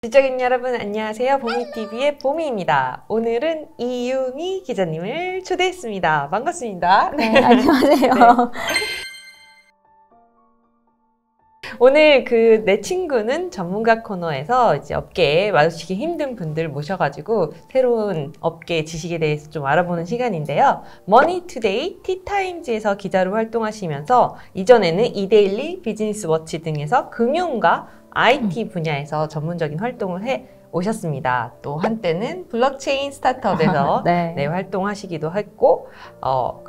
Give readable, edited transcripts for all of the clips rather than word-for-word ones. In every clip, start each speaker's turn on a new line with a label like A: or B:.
A: 시청자 여러분 안녕하세요. 보미TV의 보미입니다. 오늘은 이유미 기자님을 초대했습니다. 반갑습니다.
B: 네, 안녕하세요.
A: 네. 오늘 내 친구는 전문가 코너에서 이제 업계에 마주치기 힘든 분들 모셔가지고 새로운 업계 지식에 대해서 좀 알아보는 시간인데요. 머니투데이, 티타임즈에서 기자로 활동하시면서 이전에는 이데일리, 비즈니스워치 등에서 금융과 IT 분야에서 전문적인 활동을 해 오셨습니다. 또 한때는 블록체인 스타트업에서
B: 네.
A: 활동하시기도 했고,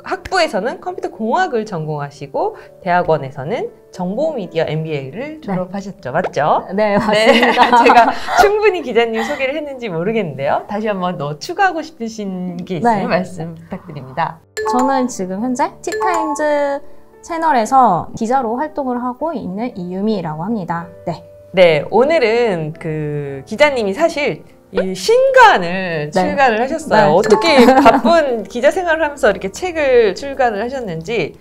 A: 학부에서는 컴퓨터 공학을 전공하시고 대학원에서는 정보미디어 MBA를 졸업하셨죠. 맞죠?
B: 네, 맞습니다.
A: 네, 제가 충분히 기자님 소개를 했는지 모르겠는데요. 다시 한번 추가하고 싶으신 게 있으면 말씀 부탁드립니다.
B: 저는 지금 현재 티타임즈 채널에서 기자로 활동을 하고 있는 이유미라고 합니다.
A: 네, 오늘은 기자님이 사실 이 신간을 출간을 하셨어요.
B: 네.
A: 어떻게 바쁜 기자 생활을 하면서 이렇게 책을 출간을 하셨는지.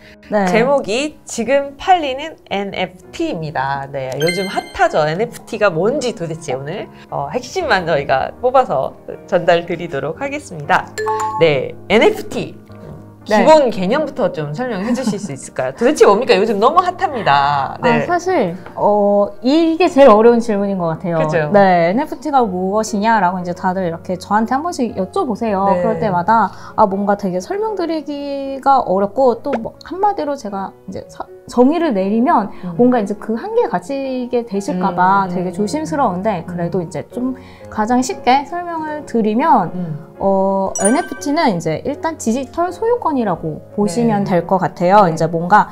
A: 제목이 지금 팔리는 NFT입니다. 네, 요즘 핫하죠. NFT가 뭔지 도대체 오늘 핵심만 저희가 뽑아서 전달 드리도록 하겠습니다. 네, NFT. 기본 개념부터 좀 설명해 주실 수 있을까요? 도대체 뭡니까? 요즘 너무 핫합니다. 네.
B: 사실 이게 제일 어려운 질문인 것 같아요.
A: 그죠?
B: 네, NFT가 무엇이냐라고 이제 다들 이렇게 저한테 한 번씩 여쭤보세요.
A: 네.
B: 그럴 때마다 뭔가 되게 설명드리기가 어렵고 또 한마디로 제가 이제 정의를 내리면 뭔가 이제 그 한계에 갇히게 되실까봐 되게 조심스러운데 그래도 이제 좀 가장 쉽게 설명을 드리면 NFT는 이제 일단 디지털 소유권이라고 보시면 될 것 같아요. 이제 뭔가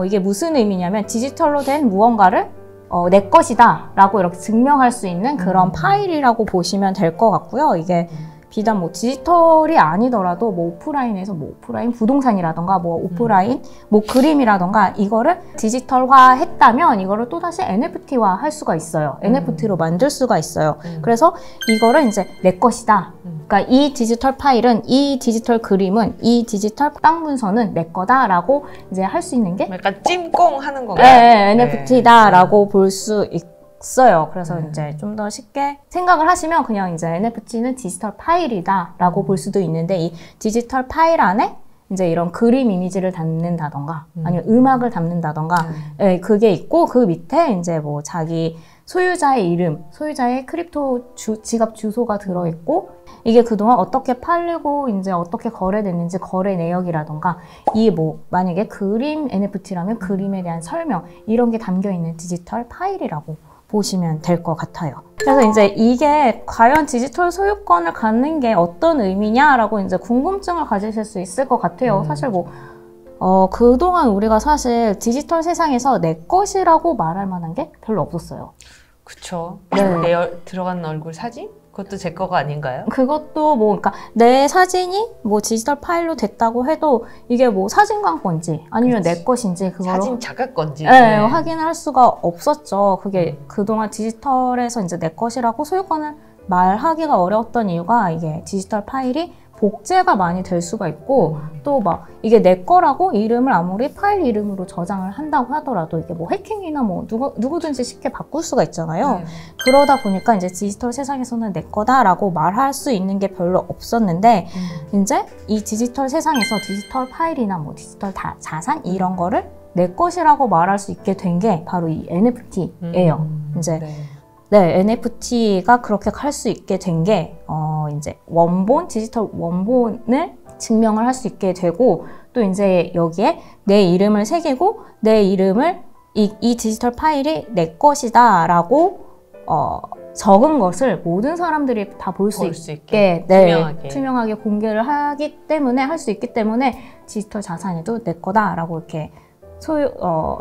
B: 이게 무슨 의미냐면 디지털로 된 무언가를 내 것이다 라고 이렇게 증명할 수 있는 그런 파일이라고 보시면 될 것 같고요. 이게 비단 디지털이 아니더라도 오프라인에서 오프라인 부동산이라던가 오프라인 그림이라던가 이거를 디지털화 했다면 이거를 또다시 NFT화 할 수가 있어요. NFT로 만들 수가 있어요. 그래서 이거를 이제 내 것이다. 그러니까 이 디지털 파일은, 이 디지털 그림은, 이 디지털 땅 문서는 내 거다라고 이제 할 수 있는 게
A: 약간 찜꽁 하는 건가요?
B: 네, NFT다라고 볼 수 있어요. 그래서 이제 좀 더 쉽게 생각을 하시면 그냥 이제 NFT는 디지털 파일이다라고 볼 수도 있는데 이 디지털 파일 안에 이제 이런 그림 이미지를 담는다던가 아니면 음악을 담는다던가 그게 있고 그 밑에 이제 자기 소유자의 이름, 소유자의 크립토 지갑 주소가 들어있고 이게 그동안 어떻게 팔리고 이제 어떻게 거래됐는지 거래 내역이라던가 만약에 그림 NFT라면 그림에 대한 설명 이런 게 담겨있는 디지털 파일이라고 보시면 될 것 같아요. 그래서 이제 이게 과연 디지털 소유권을 갖는 게 어떤 의미냐라고 이제 궁금증을 가지실 수 있을 것 같아요. 사실 그동안 우리가 사실 디지털 세상에서 내 것이라고 말할 만한 게 별로 없었어요.
A: 그쵸.
B: 네.
A: 내 들어간 얼굴 사진? 그것도 제 거가 아닌가요?
B: 그것도 그러니까 내 사진이 디지털 파일로 됐다고 해도 이게 사진관 건지 아니면 내 것인지 그걸
A: 사진 작가 건지
B: 확인을 할 수가 없었죠. 그게 그동안 디지털에서 이제 내 것이라고 소유권을 말하기가 어려웠던 이유가 이게 디지털 파일이 복제가 많이 될 수가 있고 또 이게 내 거라고 이름을 아무리 파일 이름으로 저장을 한다고 하더라도 이게 해킹이나 누구든지 쉽게 바꿀 수가 있잖아요. 그러다 보니까 이제 디지털 세상에서는 내 거다라고 말할 수 있는 게 별로 없었는데 이제 이 디지털 세상에서 디지털 파일이나 디지털 자산 이런 거를 내 것이라고 말할 수 있게 된 게 바로 이 NFT예요. 이제 NFT가 그렇게 할 수 있게 된 게, 이제 디지털 원본을 증명을 할 수 있게 되고, 또 이제 여기에 내 이름을 새기고, 내 이름을 이 디지털 파일이 내 것이다 라고, 적은 것을 모든 사람들이 다 볼 수 있게 투명하게 공개를 할 수 있기 때문에 디지털 자산에도 내 거다라고 이렇게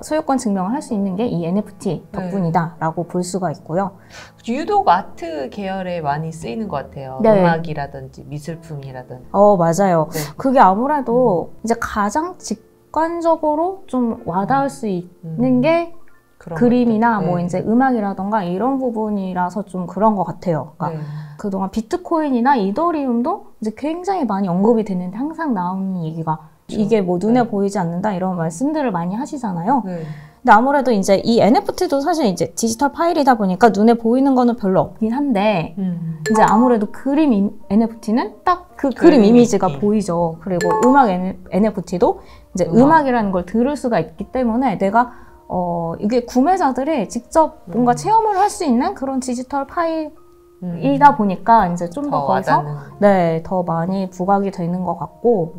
B: 소유권 증명을 할 수 있는 게 이 NFT 덕분이다라고 볼 수가 있고요.
A: 유독 아트 계열에 많이 쓰이는 것 같아요. 음악이라든지 미술품이라든지.
B: 맞아요. 그게 아무래도 이제 가장 직관적으로 좀 와닿을 수 있는 게 그림이나 이제 음악이라던가 이런 부분이라서 좀 그런 것 같아요. 그러니까 그동안 비트코인이나 이더리움도 이제 굉장히 많이 언급이 됐는데 항상 나오는 얘기가 이게 눈에 보이지 않는다 이런 말씀들을 많이 하시잖아요. 근데 아무래도 이제 이 NFT도 사실 이제 디지털 파일이다 보니까 눈에 보이는 거는 별로 없긴 한데 이제 아무래도 그림 NFT는 딱 그 그림 이미지가 보이죠. 그리고 음악 NFT도 이제 음악이라는 걸 들을 수가 있기 때문에 내가 이게 구매자들이 직접 뭔가 체험을 할 수 있는 그런 디지털 파일이다 보니까 이제 좀 더 거기서 더 많이 부각이 되는 것 같고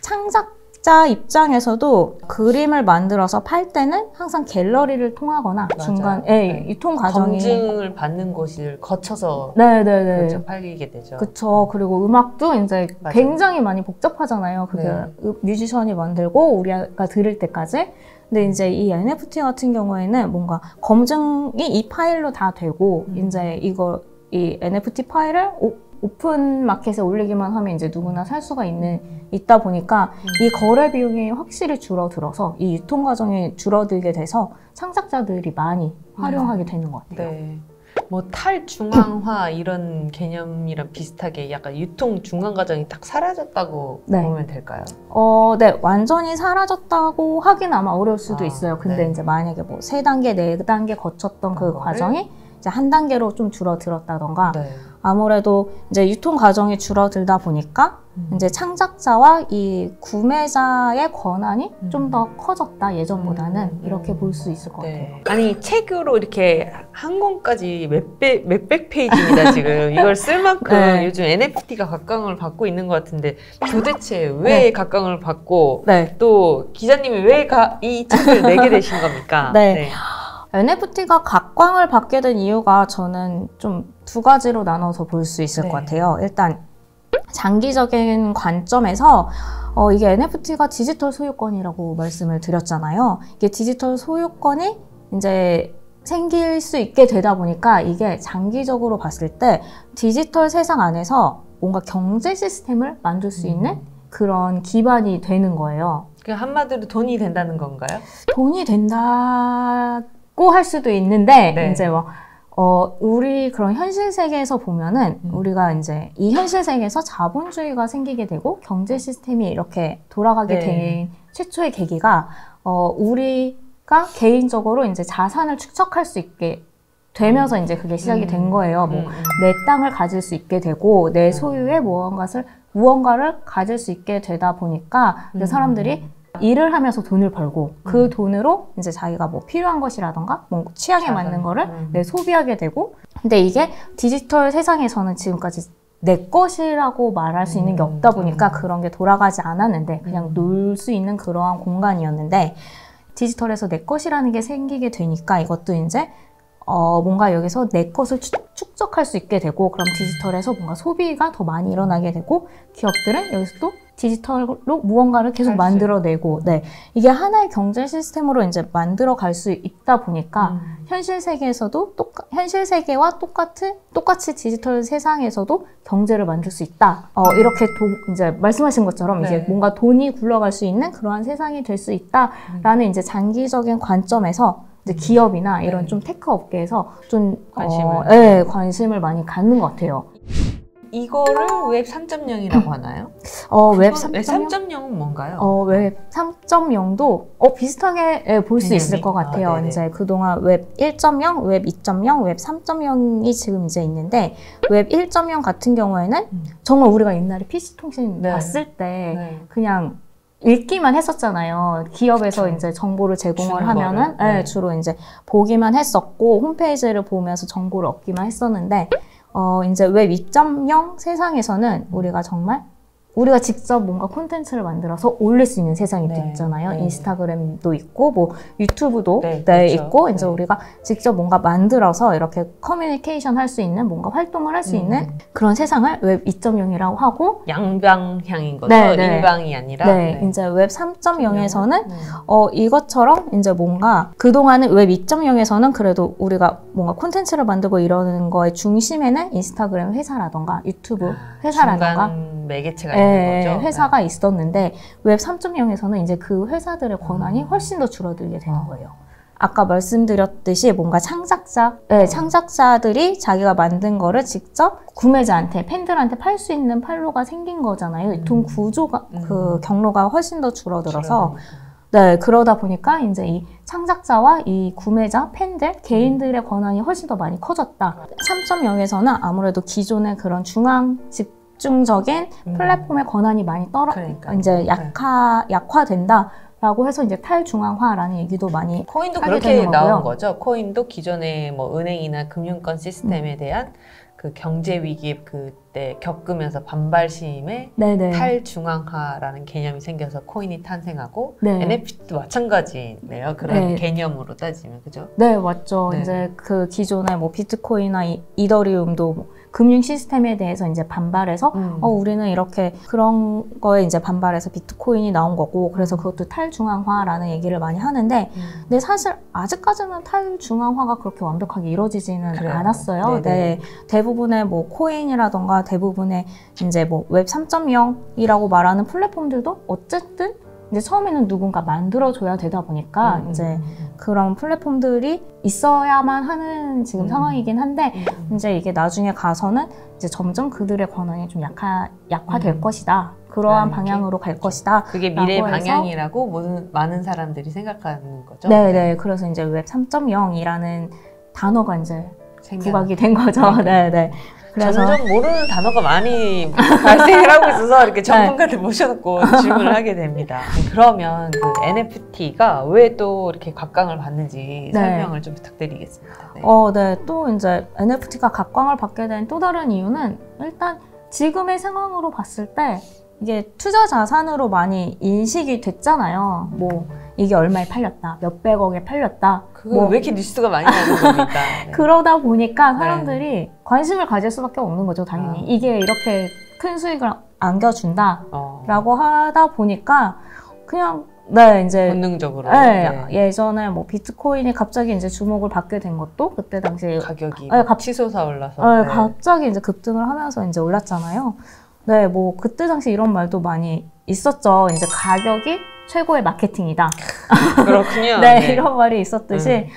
B: 창작자 입장에서도 그림을 만들어서 팔 때는 항상 갤러리를 통하거나 중간에 유통 과정이
A: 검증을 받는 곳을 거쳐서 그렇죠, 팔리게 되죠.
B: 그렇죠. 그리고 음악도 이제 굉장히 많이 복잡하잖아요. 그게 뮤지션이 만들고 우리가 들을 때까지. 근데 이제 이 NFT 같은 경우에는 뭔가 검증이 이 파일로 다 되고 이제 이 NFT 파일을 오픈 마켓에 올리기만 하면 이제 누구나 살 수가 있다 보니까 이 거래 비용이 확실히 줄어들어서 이 유통 과정이 줄어들게 돼서 창작자들이 많이 활용하게 되는 것 같아요.
A: 네. 뭐 탈중앙화 이런 개념이랑 비슷하게 약간 유통 중간 과정이 딱 사라졌다고 보면 될까요?
B: 네, 완전히 사라졌다고 하기는 아마 어려울 수도 있어요. 근데 이제 만약에 뭐 3단계, 4단계 거쳤던 그 과정이 이제 한 단계로 좀 줄어들었다던가 아무래도 이제 유통 과정이 줄어들다 보니까 이제 창작자와 이 구매자의 권한이 좀 더 커졌다 예전보다는 이렇게 볼 수 있을 것 같아요.
A: 아니 책으로 이렇게 한 권까지 몇백 페이지입니다 지금. 이걸 쓸 만큼 요즘 NFT가 각광을 받고 있는 것 같은데 도대체 왜 각광을 받고 또 기자님이 왜 이 책을 내게 되신 겁니까?
B: NFT가 각광을 받게 된 이유가 저는 좀 2가지로 나눠서 볼 수 있을 것 같아요. 일단 장기적인 관점에서 이게 NFT가 디지털 소유권이라고 말씀을 드렸잖아요. 이게 디지털 소유권이 이제 생길 수 있게 되다 보니까 이게 장기적으로 봤을 때 디지털 세상 안에서 뭔가 경제 시스템을 만들 수 있는 그런 기반이 되는 거예요.
A: 한마디로 돈이 된다는 건가요?
B: 돈이 된다고 할 수도 있는데 이제 우리 그런 현실 세계에서 보면은 우리가 이제 이 현실 세계에서 자본주의가 생기게 되고 경제 시스템이 이렇게 돌아가게 된 최초의 계기가 우리가 개인적으로 이제 자산을 축적할 수 있게 되면서 이제 그게 시작이 된 거예요. 뭐 내 땅을 가질 수 있게 되고 내 소유의 무언가를 가질 수 있게 되다 보니까 이제 사람들이 일을 하면서 돈을 벌고 그 돈으로 이제 자기가 뭐 필요한 것이라던가 뭐 취향에 맞는 거를 소비하게 되고 근데 이게 디지털 세상에서는 지금까지 내 것이라고 말할 수 있는 게 없다 보니까 그런 게 돌아가지 않았는데 그냥 놀 수 있는 그러한 공간이었는데 디지털에서 내 것이라는 게 생기게 되니까 이것도 이제 뭔가 여기서 내 것을 축적할 수 있게 되고 그럼 디지털에서 뭔가 소비가 더 많이 일어나게 되고 기업들은 여기서 또 디지털로 무언가를 계속 만들어내고 이게 하나의 경제 시스템으로 이제 만들어 갈 수 있다 보니까 현실 세계에서도 현실 세계와 똑같이 디지털 세상에서도 경제를 만들 수 있다. 이렇게 이제 말씀하신 것처럼 이제 뭔가 돈이 굴러갈 수 있는 그러한 세상이 될 수 있다라는 이제 장기적인 관점에서 이제 기업이나 이런 좀 테크 업계에서 좀 관심을 많이 갖는 것 같아요.
A: 이거를 웹 3.0이라고 하나요?
B: 웹
A: 3.0은 뭔가요?
B: 웹 3.0도 비슷하게 볼 수 있을 것 같아요. 이제 그동안 웹 1.0, 웹 2.0, 웹 3.0이 지금 이제 있는데 웹 1.0 같은 경우에는 정말 우리가 옛날에 PC통신 봤을 때 그냥 읽기만 했었잖아요. 기업에서 이제 정보를 제공을 하면은 주로 이제 보기만 했었고 홈페이지를 보면서 정보를 얻기만 했었는데 이제 웹 2.0 세상에서는 우리가 직접 뭔가 콘텐츠를 만들어서 올릴 수 있는 세상이 또 있잖아요. 인스타그램도 있고, 뭐 유튜브도 그렇죠. 있고, 이제 우리가 직접 뭔가 만들어서 이렇게 커뮤니케이션 할 수 있는 뭔가 활동을 할 수 있는 그런 세상을 웹 2.0이라고 하고
A: 양방향인 거죠. 일방이 아니라.
B: 이제 웹 3.0에서는 이것처럼 이제 뭔가 그동안은 웹 2.0에서는 그래도 우리가 뭔가 콘텐츠를 만들고 이러는 거의 중심에는 인스타그램 회사라던가 유튜브 회사라던가
A: 매개체가 있는 거죠.
B: 회사가 있었는데 웹 3.0에서는 이제 그 회사들의 권한이 훨씬 더 줄어들게 되는 거예요. 아까 말씀드렸듯이 뭔가 창작자들이 자기가 만든 거를 직접 구매자한테, 팬들한테 팔 수 있는 판로가 생긴 거잖아요. 유통 구조가, 그 경로가 훨씬 더 줄어들어서 네, 그러다 보니까 이제 이 창작자와 이 구매자, 팬들, 개인들의 권한이 훨씬 더 많이 커졌다. 3.0에서는 아무래도 기존의 그런 중앙 집중적인 플랫폼의 권한이 많이 이제 약화된다. 라고 해서 이제 탈중앙화라는 얘기도 많이
A: 코인도
B: 하게
A: 그렇게
B: 되는 거고요.
A: 나온 거죠. 코인도 기존의 뭐 은행이나 금융권 시스템에 대한 그 경제 위기 그때 겪으면서 반발 시임에
B: 네네.
A: 탈중앙화라는 개념이 생겨서 코인이 탄생하고
B: 네.
A: NFT도 마찬가지네요. 그런
B: 네.
A: 개념으로 따지면 그죠?
B: 네, 맞죠.
A: 네.
B: 이제 그 기존의 뭐 비트코인이나 이더리움도 뭐 금융 시스템에 대해서 이제 반발해서 우리는 이렇게 그런 거에 이제 반발해서 비트코인이 나온 거고 그래서 그것도 탈중앙화라는 얘기를 많이 하는데 근데 사실 아직까지는 탈중앙화가 그렇게 완벽하게 이루어지지는
A: 그래요.
B: 않았어요.
A: 네네.
B: 네, 대부분의 뭐 코인이라던가 대부분의 이제 뭐 웹 3.0이라고 말하는 플랫폼들도 어쨌든 이제 처음에는 누군가 만들어줘야 되다 보니까 이제 그런 플랫폼들이 있어야만 하는 지금 상황이긴 한데 이제 이게 나중에 가서는 이제 점점 그들의 권한이 좀 약화될 것이다. 그러한 방향으로 갈 것이다.
A: 그게 미래 방향이라고 많은 사람들이 생각하는 거죠.
B: 네네. 그래서 이제 웹 3.0이라는 단어가 이제 부각이 된 거죠. 네네. 그래서
A: 점점 모르는 단어가 많이 발생을 하고 있어서 이렇게 전문가들 모셔놓고 질문을 하게 됩니다. 그러면 그 NFT가 왜 또 이렇게 각광을 받는지 설명을 좀 부탁드리겠습니다. 네.
B: 네. 또 이제 NFT가 각광을 받게 된 또 다른 이유는 일단 지금의 상황으로 봤을 때 이게 투자 자산으로 많이 인식이 됐잖아요. 뭐 이게 얼마에 팔렸다, 몇백억에 팔렸다.
A: 뭐 왜 이렇게 뉴스가 많이 나는 겁니까? 네.
B: 그러다 보니까 사람들이 관심을 가질 수밖에 없는 거죠, 당연히. 이게 이렇게 큰 수익을 안겨준다라고 하다 보니까 그냥 이제
A: 본능적으로
B: 예전에 뭐 비트코인이 갑자기 이제 주목을 받게 된 것도 그때 당시
A: 가격이 치솟아 올라서
B: 갑자기 이제 급등을 하면서 이제 올랐잖아요. 네, 뭐 그때 당시 이런 말도 많이 있었죠. 이제 가격이 최고의 마케팅이다.
A: 그렇군요.
B: 네, 이런 말이 있었듯이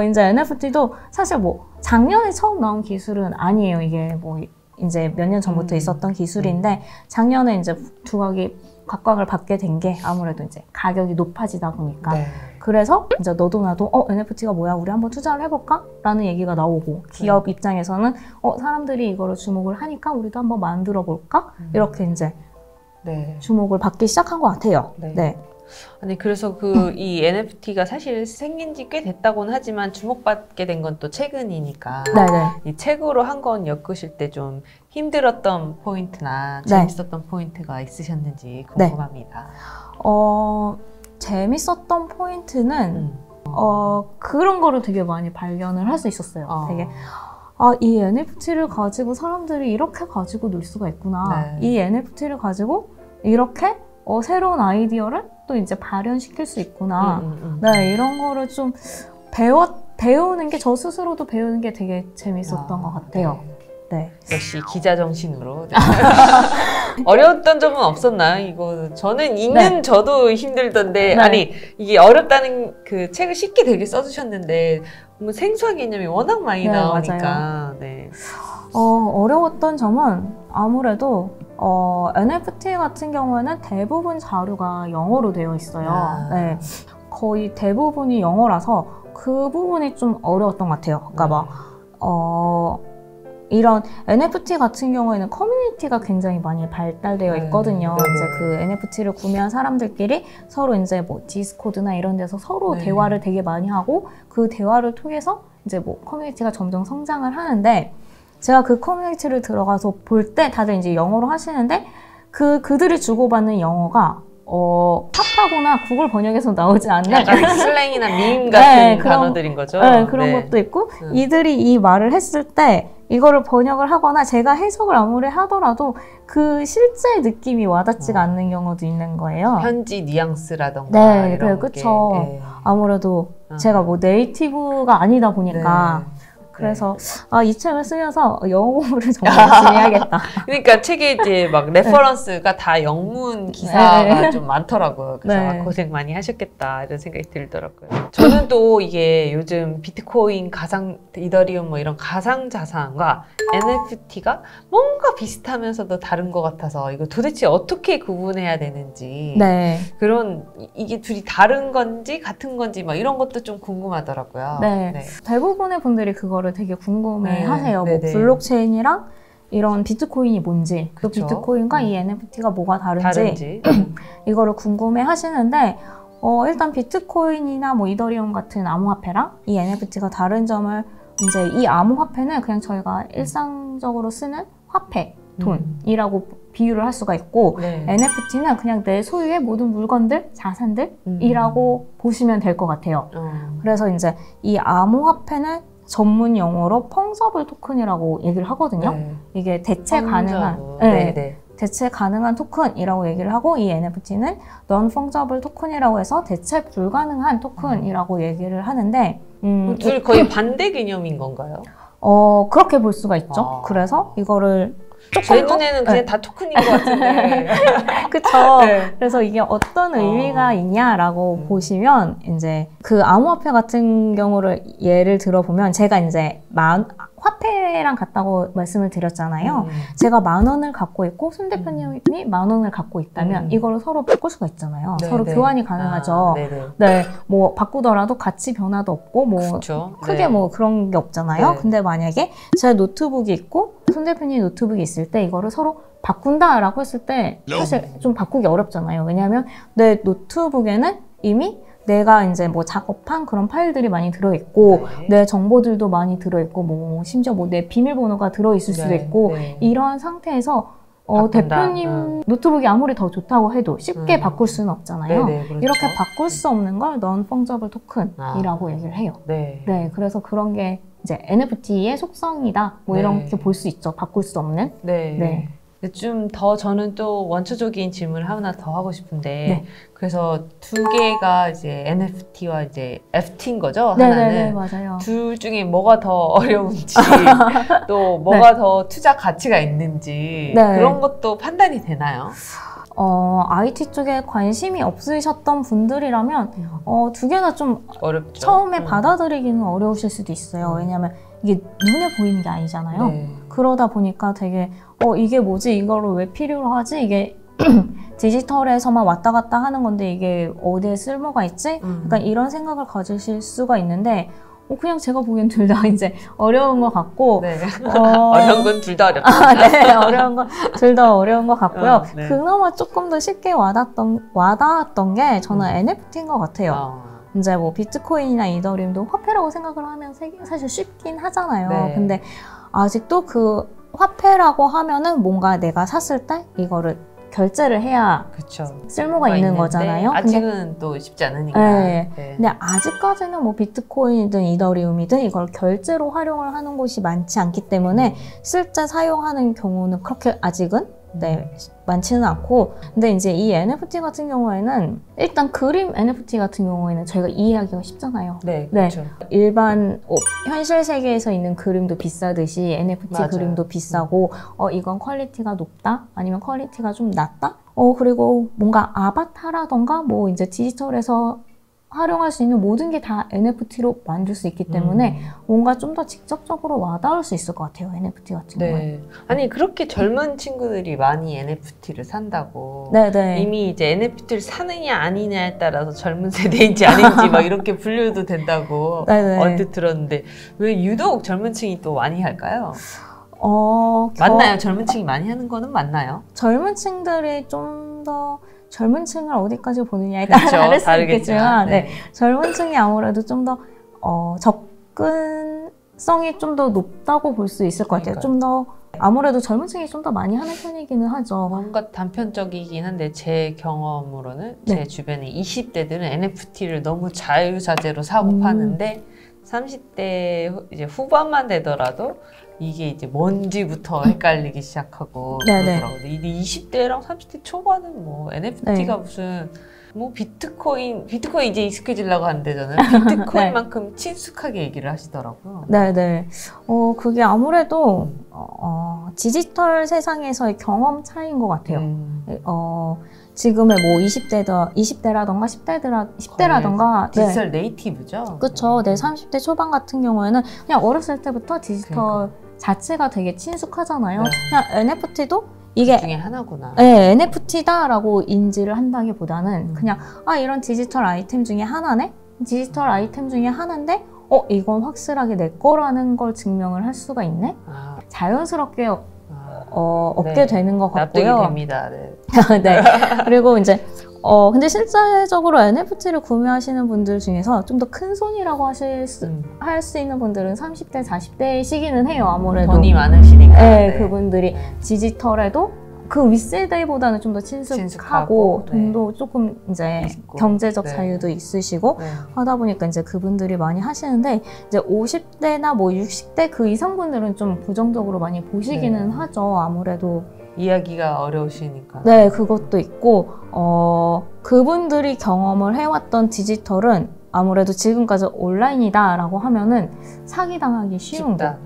B: 이제 NFT도 사실 뭐 작년에 처음 나온 기술은 아니에요. 이게 뭐 이제 몇 년 전부터 있었던 기술인데 작년에 이제 두각이 각광을 받게 된 게 아무래도 이제 가격이 높아지다 보니까 그래서 이제 너도 나도 NFT가 뭐야? 우리 한번 투자를 해볼까? 라는 얘기가 나오고 기업 입장에서는 사람들이 이거를 주목을 하니까 우리도 한번 만들어 볼까? 이렇게 이제 주목을 받기 시작한 것 같아요. 네.
A: 아니 그래서 이 NFT가 사실 생긴 지 꽤 됐다고는 하지만 주목받게 된 건 또 최근이니까 이 책으로 한 권 엮으실 때 좀 힘들었던 포인트나 재밌었던 포인트가 있으셨는지 궁금합니다.
B: 재밌었던 포인트는 그런 거를 되게 많이 발견을 할 수 있었어요. 되게 이 NFT를 가지고 사람들이 이렇게 가지고 놀 수가 있구나. 이 NFT를 가지고 이렇게 새로운 아이디어를 또 이제 발현시킬 수 있구나. 네, 이런 거를 좀 배우는 게 저 스스로도 배우는 게 되게 재밌었던 것 같아요. 네.
A: 역시 기자 정신으로. 어려웠던 점은 없었나요? 이거 저는 읽는 저도 힘들던데 아니 이게 어렵다는 그 책을 쉽게 되게 써주셨는데 뭐 생소한 개념이 워낙 많이 나오니까.
B: 어려웠던 점은 아무래도 NFT 같은 경우에는 대부분 자료가 영어로 되어 있어요. 네. 거의 대부분이 영어라서 그 부분이 좀 어려웠던 것 같아요. 그러니까 이런 NFT 같은 경우에는 커뮤니티가 굉장히 많이 발달되어 있거든요. 이제 그 NFT를 구매한 사람들끼리 서로 이제 뭐 디스코드나 이런 데서 서로 대화를 되게 많이 하고 그 대화를 통해서 이제 뭐 커뮤니티가 점점 성장을 하는데 제가 그 커뮤니티를 들어가서 볼 때 다들 이제 영어로 하시는데 그들이 주고받는 영어가 팝하거나 구글 번역에서 나오지 않는
A: 약간 슬랭이나 밈 같은 단어들인 거죠.
B: 그런 것도 있고 이들이 이 말을 했을 때 이거를 번역을 하거나 제가 해석을 아무리 하더라도 그 실제 느낌이 와닿지가 않는 경우도 있는 거예요.
A: 현지 뉘앙스라던가 이런
B: 그쵸. 아무래도 제가 뭐 네이티브가 아니다 보니까 그래서 이 책을 쓰면서 영어 공부를 정말 열심히 해야겠다.
A: 그러니까 책에 이제 막 레퍼런스가 다 영문 기사가 좀 많더라고요. 그래서 고생 많이 하셨겠다 이런 생각이 들더라고요. 저는 또 이게 요즘 비트코인, 이더리움 뭐 이런 가상 자산과 NFT가 뭔가 비슷하면서도 다른 것 같아서 이거 도대체 어떻게 구분해야 되는지 그런 이게 둘이 다른 건지 같은 건지 막 이런 것도 좀 궁금하더라고요.
B: 대부분의 분들이 그거를 되게 궁금해하세요. 뭐 블록체인이랑 이런 비트코인이 뭔지, 또 비트코인과 이 NFT가 뭐가 다른지 이거를 궁금해 하시는데 일단 비트코인이나 뭐 이더리움 같은 암호화폐랑 이 NFT가 다른 점을 이제 이 암호화폐는 그냥 저희가 일상적으로 쓰는 화폐, 돈이라고 비유를 할 수가 있고 NFT는 그냥 내 소유의 모든 물건들, 자산들이라고 보시면 될 것 같아요. 그래서 이제 이 암호화폐는 전문 용어로 펑서블 토큰이라고 얘기를 하거든요. 이게 대체 가능한 대체 가능한 토큰이라고 얘기를 하고 이 NFT는 non-fungible 토큰이라고 해서 대체 불가능한 토큰이라고 얘기를 하는데
A: 둘이 거의 반대 개념인 건가요?
B: 그렇게 볼 수가 있죠. 그래서 이거를
A: 제 눈에는 그냥 다 토큰인 것 같은데.
B: 그쵸. 그래서 이게 어떤 의미가 있냐라고 보시면, 이제 그 암호화폐 같은 경우를 예를 들어보면, 제가 이제 화폐랑 같다고 말씀을 드렸잖아요. 제가 10,000원을 갖고 있고, 손 대표님이 10,000원을 갖고 있다면, 이걸 서로 바꿀 수가 있잖아요. 서로 교환이 가능하죠. 뭐, 바꾸더라도 가치 변화도 없고, 뭐, 크게 뭐 그런 게 없잖아요. 근데 만약에 제 노트북이 있고, 손 대표님 노트북이 있을 때 이거를 서로 바꾼다라고 했을 때 사실 좀 바꾸기 어렵잖아요. 왜냐하면 내 노트북에는 이미 내가 이제 뭐 작업한 그런 파일들이 많이 들어있고 내 정보들도 많이 들어있고 뭐 심지어 뭐 내 비밀번호가 들어있을 수도 있고 이러한 상태에서 대표님 노트북이 아무리 더 좋다고 해도 쉽게 바꿀 수는 없잖아요. 그렇죠. 이렇게 바꿀 수 없는 걸 non-fungible token이라고 얘기를 해요. 그래서 그런 게 이제 NFT의 속성이다. 뭐 이렇게 볼 수 있죠. 바꿀 수 없는.
A: 좀 더 저는 또 원초적인 질문을 하나 더 하고 싶은데 그래서 두 개가 이제 NFT와 이제 FT인 거죠? 하나는
B: 맞아요.
A: 둘 중에 뭐가 더 어려운지 또 뭐가 더 투자 가치가 있는지 그런 것도 판단이 되나요?
B: IT 쪽에 관심이 없으셨던 분들이라면 두 개나 좀
A: 어렵죠.
B: 처음에 받아들이기는 어려우실 수도 있어요. 왜냐하면 이게 눈에 보이는 게 아니잖아요. 그러다 보니까 되게 이게 뭐지? 이거를 왜 필요로 하지? 이게 디지털에서만 왔다 갔다 하는 건데 이게 어디에 쓸모가 있지? 약간 이런 생각을 가지실 수가 있는데 그냥 제가 보기엔 둘 다 이제 어려운 것 같고
A: 어려운 건 둘 다 어렵다.
B: 어려운 건 둘 다 어려운 것 같고요. 그나마 조금 더 쉽게 와닿았던 게 저는 NFT인 것 같아요. 이제 뭐 비트코인이나 이더리움도 화폐라고 생각을 하면 사실 쉽긴 하잖아요. 근데 아직도 그 화폐라고 하면은 뭔가 내가 샀을 때 이거를 결제를 해야 쓸모가 있는 거잖아요.
A: 아직은 또 쉽지 않으니까.
B: 근데 아직까지는 뭐 비트코인이든 이더리움이든 이걸 결제로 활용을 하는 곳이 많지 않기 때문에 실제 사용하는 경우는 그렇게 아직은 많지는 않고 근데 이제 이 NFT 같은 경우에는 일단 그림 NFT 같은 경우에는 저희가 이해하기가 쉽잖아요. 그렇죠. 일반 현실 세계에서 있는 그림도 비싸듯이 NFT 그림도 비싸고 이건 퀄리티가 높다 아니면 퀄리티가 좀 낮다 그리고 뭔가 아바타라던가 뭐 이제 디지털에서 활용할 수 있는 모든 게 다 NFT로 만들 수 있기 때문에 뭔가 좀 더 직접적으로 와닿을 수 있을 것 같아요. NFT 같은 경우는.
A: 아니 그렇게 젊은 친구들이 많이 NFT를 산다고 이미 이제 NFT를 사느냐 아니냐에 따라서 젊은 세대인지 아닌지 막 이렇게 분류도 된다고 언뜻 들었는데 왜 유독 젊은 층이 또 많이 할까요? 맞나요? 젊은 층이 많이 하는 거는 맞나요?
B: 젊은 층들이 좀 더 젊은 층을 어디까지 보느냐에 따라 다를 수 있겠지만 젊은 층이 아무래도 좀 더 접근성이 좀 더 높다고 볼 수 있을 것 같아요. 좀 더 아무래도 젊은 층이 좀 더 많이 하는 편이기는 하죠.
A: 뭔가 단편적이긴 한데 제 경험으로는 제 주변에 20대들은 NFT를 너무 자유자재로 사고 파는데 30대 이제 후반만 되더라도 이게 이제 뭔지부터 헷갈리기 시작하고 그러더라고요. 20대랑 30대 초반은 뭐 NFT가 무슨 뭐 비트코인 이제 익숙해지려고 하는데 저는 비트코인만큼 친숙하게 얘기를 하시더라고요.
B: 네네. 그게 아무래도 디지털 세상에서의 경험 차이인 것 같아요. 지금의 뭐 20대라던가 10대라던가
A: 디지털 네이티브죠.
B: 그쵸. 네, 30대 초반 같은 경우에는 그냥 어렸을 때부터 디지털 자체가 되게 친숙하잖아요.
A: 네.
B: 그냥 NFT도 이게
A: 그 중에 하나구나.
B: 네, NFT다라고 인지를 한다기보다는 그냥 이런 디지털 아이템 중에 하나네? 디지털 아이템 중에 하나인데 이건 확실하게 내 거라는 걸 증명을 할 수가 있네? 자연스럽게 얻게
A: 네.
B: 되는 것 같고요.
A: 납득이 됩니다. 네.
B: 네. 그리고 이제 근데 실제적으로 NFT를 구매하시는 분들 중에서 좀 더 큰 손이라고 할 수 있는 분들은 30대, 40대의 시기는 해요. 아무래도
A: 돈이 많으시니까.
B: 네, 그분들이 디지털에도 그 윗세대보다는 좀 더 친숙하고 돈도 조금 이제
A: 있고.
B: 경제적
A: 네.
B: 자유도 있으시고
A: 네.
B: 하다 보니까 이제 그분들이 많이 하시는데 이제 50대나 뭐 60대 그 이상 분들은 좀 부정적으로 많이 보시기는 하죠. 아무래도
A: 이야기가 어려우시니까.
B: 네, 그것도 있고 그분들이 경험을 해왔던 디지털은 아무래도 지금까지 온라인이다라고 하면은 사기당하기 쉬운 거.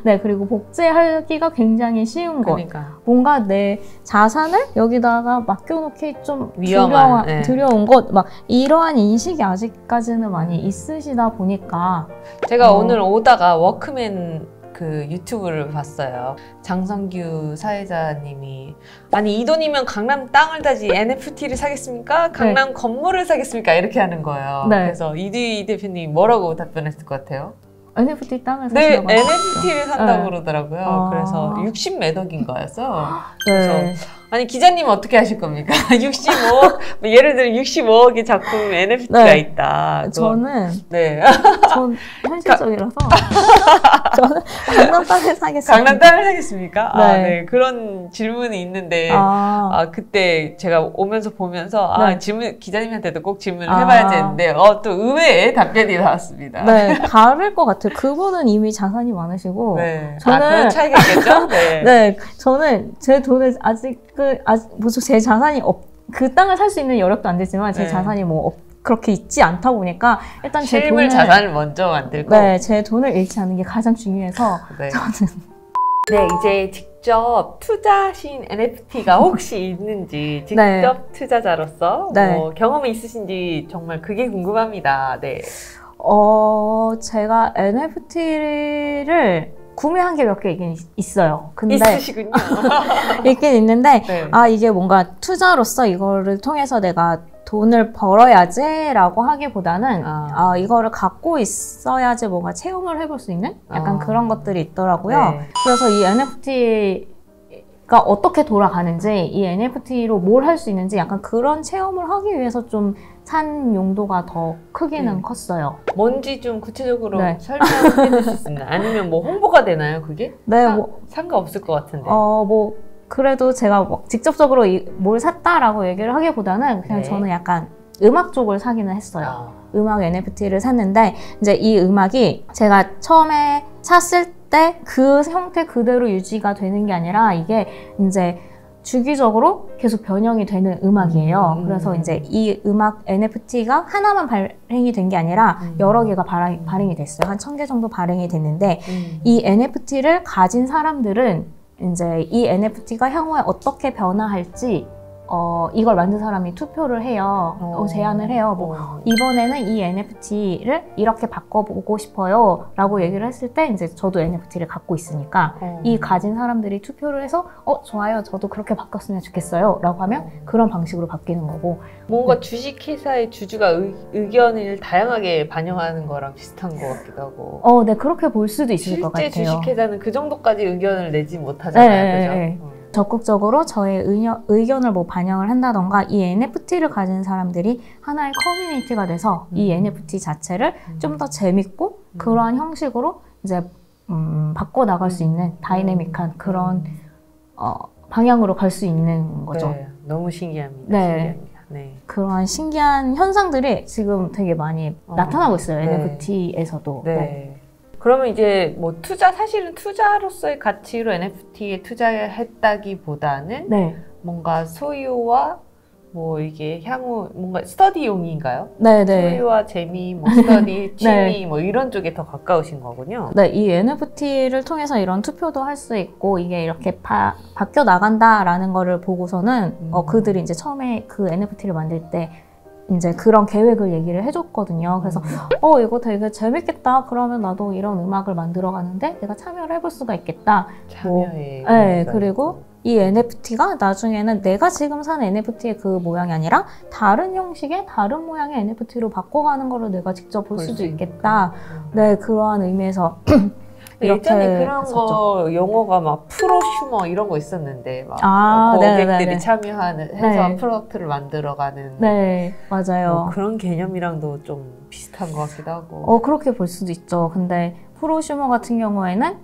B: 네, 그리고 복제하기가 굉장히 쉬운 거.
A: 그러니까.
B: 뭔가 내 자산을 여기다가 맡겨놓기 좀
A: 위험한,
B: 두려운 것, 막 이러한 인식이 아직까지는 많이 있으시다 보니까
A: 제가 오늘 오다가 워크맨 그 유튜브를 봤어요. 장성규 사회자님이 아니 이 돈이면 강남 땅을 다지 NFT를 사겠습니까? 강남 건물을 사겠습니까? 이렇게 하는 거예요.
B: 네.
A: 그래서 이두희 대표님이 뭐라고 답변했을 것 같아요?
B: NFT 땅을
A: 네,
B: 사시라고
A: NFT를 산다고
B: 네.
A: 그러더라고요. 그래서 60매덕인 거였어.
B: 네.
A: 그래서 아니 기자님은 어떻게 하실 겁니까? 65억 예를 들어 65억의 작품 NFT가
B: 네.
A: 있다.
B: 저는
A: 네.
B: 전 현실적이라서 저는 강남 땅을 사겠습니다.
A: 강남 땅을 사겠습니까?
B: 네.
A: 네. 그런 질문이 있는데 그때 제가 오면서 보면서
B: 네.
A: 질문 기자님한테도 꼭 질문을 해봐야지 했는데 또 의외의 답변이 나왔습니다.
B: 네, 다를 것 같아요. 그분은 이미 자산이 많으시고
A: 네.
B: 저는
A: 그런 차이가 있겠죠? 네.
B: 네, 저는 제 돈을 제 자산이 그 땅을 살 수 있는 여력도 안 되지만 제 자산이 그렇게 있지 않다 보니까 일단 제
A: 실물 자산을 먼저 만들고
B: 제 돈을 잃지 않는 게 가장 중요해서
A: 네.
B: 저는
A: 네, 이제 직접 투자하신 NFT가 혹시 있는지 직접 투자자로서 뭐 경험이 있으신지 정말 그게 궁금합니다. 네.
B: 제가 NFT를 구매한 게 몇 개 있어요. 근데
A: 있으시군요.
B: 있긴 있는데
A: 네.
B: 이게 뭔가 투자로서 이거를 통해서 내가 돈을 벌어야지 라고 하기보다는 이거를 갖고 있어야지 뭔가 체험을 해볼 수 있는 약간 그런 것들이 있더라고요.
A: 네.
B: 그래서 이 NFT가 어떻게 돌아가는지 이 NFT로 뭘 할 수 있는지 약간 그런 체험을 하기 위해서 좀 산 용도가 더 크기는 컸어요.
A: 뭔지 좀 구체적으로 설명해 주실 수 있나요? 아니면 뭐 홍보가 되나요, 그게?
B: 네,
A: 상관없을 것 같은데.
B: 그래도 제가 직접적으로 뭘 샀다라고 얘기를 하기보다는 그냥 저는 약간 음악 쪽을 사기는 했어요. 음악 NFT를 샀는데 이제 이 음악이 제가 처음에 샀을 때 그 형태 그대로 유지가 되는 게 아니라 이게 이제 주기적으로 계속 변형이 되는 음악이에요. 그래서 이제 이 음악 NFT가 하나만 발행이 된 게 아니라 여러 개가 발행이 됐어요. 한 1000개 정도 발행이 됐는데 이 NFT를 가진 사람들은 이제 이 NFT가 향후에 어떻게 변화할지 이걸 만든 사람이 투표를 해요. 제안을 해요. 이번에는 이 NFT를 이렇게 바꿔보고 싶어요. 라고 얘기를 했을 때 이제 저도 NFT를 갖고 있으니까 이 가진 사람들이 투표를 해서 좋아요. 저도 그렇게 바꿨으면 좋겠어요. 라고 하면 그런 방식으로 바뀌는 거고.
A: 뭔가 주식회사의 주주가 의견을 다양하게 반영하는 거랑 비슷한 것 같기도 하고.
B: 네. 그렇게 볼 수도 있을 것 같아요.
A: 실제 주식회사는 그 정도까지 의견을 내지 못하잖아요. 그죠?
B: 적극적으로 저의 의견을 반영을 한다던가 이 NFT를 가진 사람들이 하나의 커뮤니티가 돼서 이 NFT 자체를 좀 더 재밌고 그러한 형식으로 이제 바꿔나갈 수 있는 다이내믹한 그런 방향으로 갈 수 있는 거죠.
A: 네, 너무 신기합니다.
B: 신기합니다.
A: 네.
B: 그러한 신기한 현상들이 지금 되게 많이 나타나고 있어요. NFT에서도.
A: 네. 그러면 이제 뭐 사실은 투자로서의 가치로 NFT에 투자했다기보다는 뭔가 소유와 뭐 이게 향후 뭔가 스터디용인가요?
B: 네네.
A: 소유와 재미, 뭐 스터디, 취미
B: 네.
A: 뭐 이런 쪽에 더 가까우신 거군요.
B: 네, 이 NFT를 통해서 이런 투표도 할 수 있고 이게 이렇게 바뀌어 나간다라는 거를 보고서는 그들이 이제 처음에 그 NFT를 만들 때 이제 그런 계획을 얘기를 해줬거든요. 그래서 이거 되게 재밌겠다. 그러면 나도 이런 음악을 만들어 가는데 내가 참여를 해볼 수가 있겠다.
A: 참여에.
B: 네, 그리고 이 NFT가 나중에는 내가 지금 사는 NFT의 그 모양이 아니라 다른 형식의 다른 모양의 NFT로 바꿔가는 거를 내가 직접 볼 수도 있겠다. 네, 그러한 의미에서 이렇게
A: 예전에 그런
B: 했었죠.
A: 거 용어가 막 프로슈머 이런 거 있었는데 막
B: 네네네.
A: 고객들이 참여하는 해서
B: 네.
A: 프로덕트를 만들어가는
B: 네, 맞아요.
A: 뭐 그런 개념이랑도 좀 비슷한 것 같기도 하고.
B: 그렇게 볼 수도 있죠. 근데 프로슈머 같은 경우에는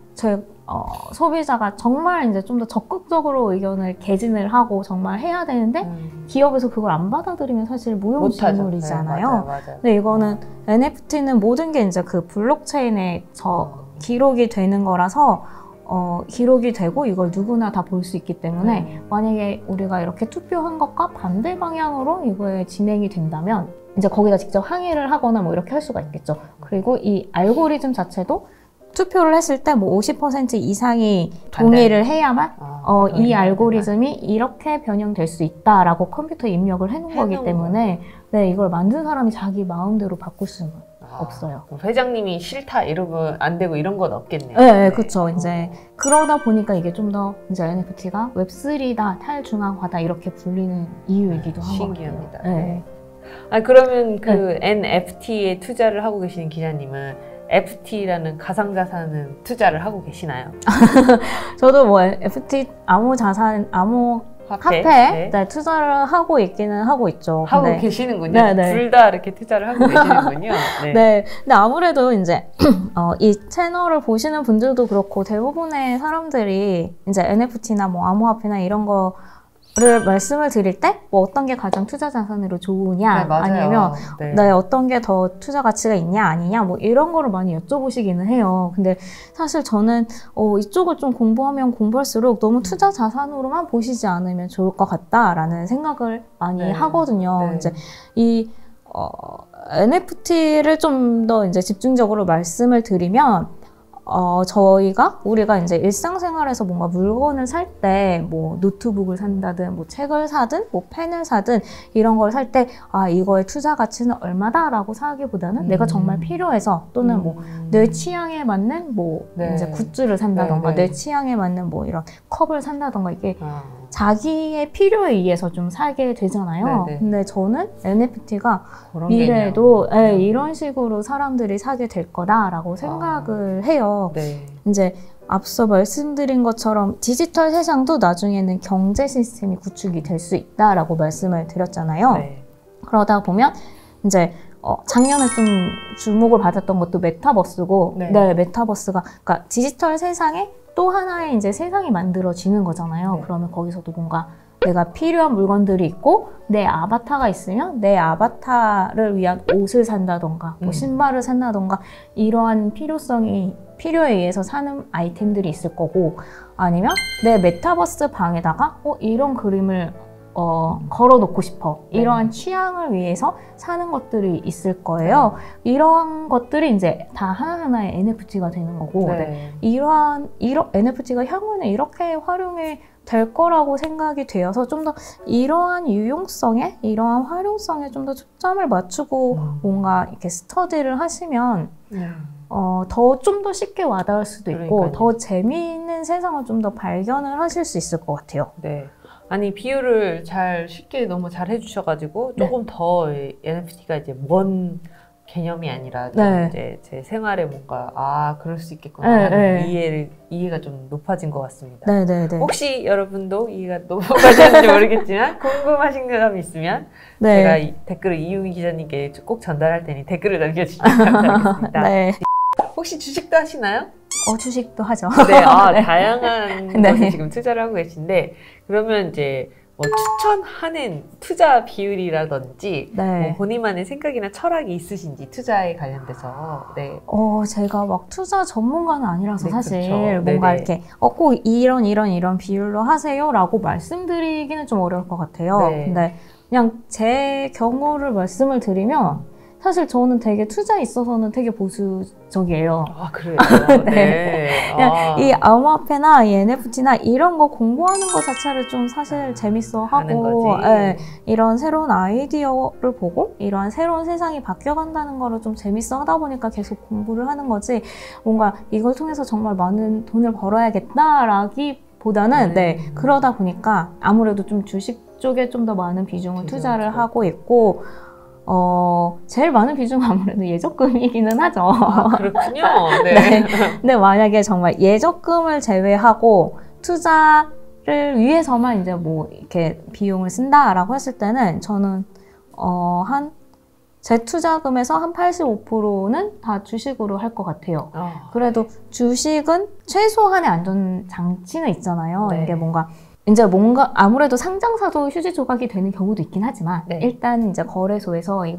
B: 소비자가 정말 이제 좀 더 적극적으로 의견을 개진을 하고 정말 해야 되는데 기업에서 그걸 안 받아들이면 사실 무용지물이잖아요.
A: 네, 맞아요.
B: 근데 이거는 NFT는 모든 게 이제 그 블록체인에 기록이 되는 거라서 기록이 되고 이걸 누구나 다 볼 수 있기 때문에 만약에 우리가 이렇게 투표한 것과 반대 방향으로 이거에 진행이 된다면 이제 거기다 직접 항의를 하거나 뭐 이렇게 할 수가 있겠죠. 그리고 이 알고리즘 자체도 투표를 했을 때 뭐 50% 이상이 동의를 해야만 이 알고리즘이 이렇게 변형될 수 있다라고 컴퓨터에 입력을 해놓은 거기 때문에 네, 이걸 만든 사람이 자기 마음대로 바꿀 수는 없어요.
A: 회장님이 싫다 이러면 안 되고 이런 건 없겠네요.
B: 네, 그렇죠. 이제 그러다 보니까 이게 좀 더 이제 NFT가 웹3다, 탈중앙화다 이렇게 불리는 이유이기도 하고.
A: 신기합니다.
B: 네.
A: 그러면 그 NFT에 투자를 하고 계시는 기자님은 FT라는 가상자산은 투자를 하고 계시나요?
B: 저도 뭐 FT 암호 화폐 네, 투자를 하고 있기는 하고 있죠.
A: 하고 계시는군요.
B: 네네.
A: 둘 다 이렇게 투자를 하고 계시는군요. 네.
B: 네. 근데 아무래도 이제 이 채널을 보시는 분들도 그렇고 대부분의 사람들이 이제 NFT나 뭐 암호화폐나 이런 거를 말씀을 드릴 때 뭐 어떤 게 가장 투자 자산으로 좋으냐 아니면 어떤 게 더 투자 가치가 있냐 아니냐 뭐 이런 거를 많이 여쭤보시기는 해요. 근데 사실 저는 이쪽을 좀 공부하면 공부할수록 너무 투자 자산으로만 보시지 않으면 좋을 것 같다라는 생각을 많이 하거든요. 이제 이 NFT를 좀 더 이제 집중적으로 말씀을 드리면 우리가 이제 일상생활에서 뭔가 물건을 살 때, 뭐, 노트북을 산다든, 뭐, 책을 사든, 뭐, 펜을 사든, 이런 걸 살 때, 이거의 투자 가치는 얼마다라고 생각하기보다는 내가 정말 필요해서, 또는 뭐, 내 취향에 맞는, 뭐, 이제 굿즈를 산다던가, 내 취향에 맞는 뭐, 이런 컵을 산다던가, 이게 자기의 필요에 의해서 좀 사게 되잖아요. 근데 저는 NFT가 미래에도 이런 식으로 사람들이 사게 될 거다라고 생각을 해요. 이제 앞서 말씀드린 것처럼 디지털 세상도 나중에는 경제 시스템이 구축이 될 수 있다라고 말씀을 드렸잖아요. 그러다 보면 이제 작년에 좀 주목을 받았던 것도 메타버스고, 메타버스가 그러니까 디지털 세상에 또 하나의 이제 세상이 만들어지는 거잖아요. 그러면 거기서도 뭔가 내가 필요한 물건들이 있고 내 아바타가 있으면 내 아바타를 위한 옷을 산다던가 뭐 신발을 산다던가 이러한 필요에 의해서 사는 아이템들이 있을 거고 아니면 내 메타버스 방에다가 이런 그림을 걸어 놓고 싶어. 이러한 취향을 위해서 사는 것들이 있을 거예요. 이러한 것들이 이제 다 하나하나의 NFT가 되는 거고, 이런 NFT가 향후에는 이렇게 활용이 될 거라고 생각이 되어서 좀 더 이러한 유용성에, 이러한 활용성에 좀 더 초점을 맞추고 뭔가 이렇게 스터디를 하시면 좀 더 쉽게 와닿을 수도 있고, 더 재미있는 세상을 좀 더 발견을 하실 수 있을 것 같아요.
A: 아니 비유를 너무 잘 해주셔가지고 조금 더 NFT가 이제 먼 개념이 아니라 이제 제 생활에 뭔가 그럴 수 있겠구나 하는 이해가 좀 높아진 것 같습니다. 혹시 여러분도 이해가 높아졌는지 모르겠지만 궁금하신 점이 있으면 제가 댓글을 이유미 기자님께 꼭 전달할 테니 댓글을 남겨주시면 감사하겠습니다. 혹시 주식도 하시나요?
B: 주식도 하죠.
A: 다양한 것에 지금 투자를 하고 계신데 그러면 이제 뭐 추천하는 투자 비율이라든지
B: 네.
A: 뭐 본인만의 생각이나 철학이 있으신지 투자에 관련돼서. 네.
B: 제가 막 투자 전문가는 아니라서
A: 네,
B: 사실
A: 그렇죠.
B: 뭔가
A: 네네.
B: 이렇게 꼭 이런 비율로 하세요라고 말씀드리기는 좀 어려울 것 같아요.
A: 네.
B: 근데 그냥 제 경우를 말씀을 드리면 사실 저는 되게 투자에 있어서는 되게 보수적이에요.
A: 아, 그래요?
B: 네.
A: 네.
B: 그냥
A: 아,
B: 이 암호화폐나 이 NFT나 이런 거 공부하는 거 자체를 좀 사실 재밌어
A: 하는
B: 하고,
A: 거지.
B: 예, 이런 새로운 아이디어를 보고 이러한 새로운 세상이 바뀌어간다는 거를 좀 재밌어 하다 보니까 계속 공부를 하는 거지, 뭔가 이걸 통해서 정말 많은 돈을 벌어야겠다라기보다는 네, 그러다 보니까 아무래도 좀 주식 쪽에 좀 더 많은 비중을 투자를 하고 있고, 제일 많은 비중은 아무래도 예적금이기는 하죠.
A: 아, 그렇군요. 네.
B: 네. 근데 만약에 정말 예적금을 제외하고 투자를 위해서만 이제 뭐 이렇게 비용을 쓴다라고 했을 때는 저는 제 투자금에서 한 85%는 다 주식으로 할 것 같아요. 그래도 주식은 최소한의 안전 장치는 있잖아요.
A: 네.
B: 이게 뭔가 아무래도 상장사도 휴지 조각이 되는 경우도 있긴 하지만,
A: 네.
B: 일단 이제 거래소에서 이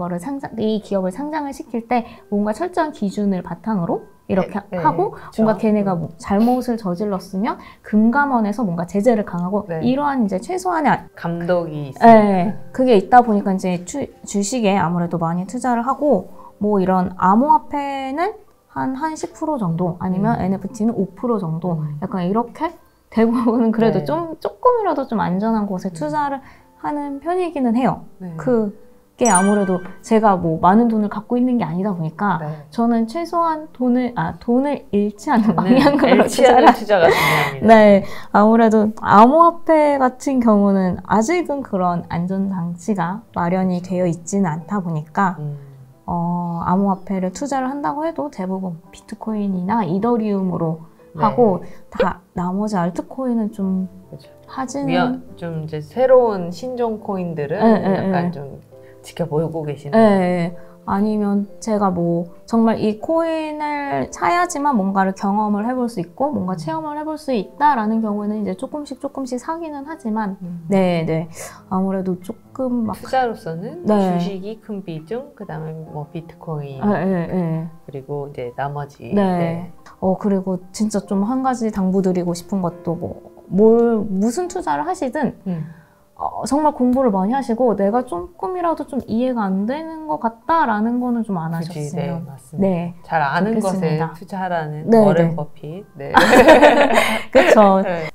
B: 기업을 상장을 시킬 때 뭔가 철저한 기준을 바탕으로 이렇게
A: 네,
B: 하고,
A: 그쵸.
B: 뭔가 걔네가 뭐 잘못을 저질렀으면 금감원에서 뭔가 제재를 강하고,
A: 네.
B: 이러한 이제 최소한의
A: 감독이 있어요.
B: 네, 그게 있다 보니까 이제 주식에 아무래도 많이 투자를 하고, 뭐 이런 암호화폐는 한 10% 정도, 아니면 NFT는 5% 정도, 약간 이렇게 대부분은 그래도
A: 네.
B: 조금이라도 좀 안전한 곳에 투자를 하는 편이기는 해요.
A: 네.
B: 그게 아무래도 제가 뭐 많은 돈을 갖고 있는 게 아니다 보니까
A: 네.
B: 저는 최소한 돈을 잃지 않는 방향으로
A: 잃지 않는 투자가 중요합니다.
B: 네, 아무래도 암호화폐 같은 경우는 아직은 그런 안전장치가 마련이 되어 있지는 않다 보니까 암호화폐를 투자를 한다고 해도 대부분 비트코인이나 이더리움으로 하고, 다 나머지 알트코인은 좀
A: 그렇죠.
B: 하지는
A: 좀 이제 새로운 신종 코인들은 약간 좀 지켜보고 계시는.
B: 네. 아니면 제가 뭐 정말 이 코인을 사야지만 뭔가를 경험을 해볼 수 있고 뭔가 체험을 해볼 수 있다라는 경우에는 이제 조금씩 사기는 하지만 네. 아무래도 조금 막
A: 투자로서는
B: 네.
A: 주식이 큰 비중, 그다음에 뭐 비트코인,
B: 네.
A: 그리고 이제 나머지.
B: 네. 그리고 진짜 좀 한 가지 당부드리고 싶은 것도 무슨 투자를 하시든 정말 공부를 많이 하시고 내가 조금이라도 좀 이해가 안 되는 것 같다라는 거는 좀 안 하셨으면.
A: 네, 맞습니다.
B: 네.
A: 잘 아는
B: 좋겠습니다.
A: 것에 투자하라는
B: 네,
A: 워렌
B: 네.
A: 버핏. 네.
B: 그렇죠.
A: 네.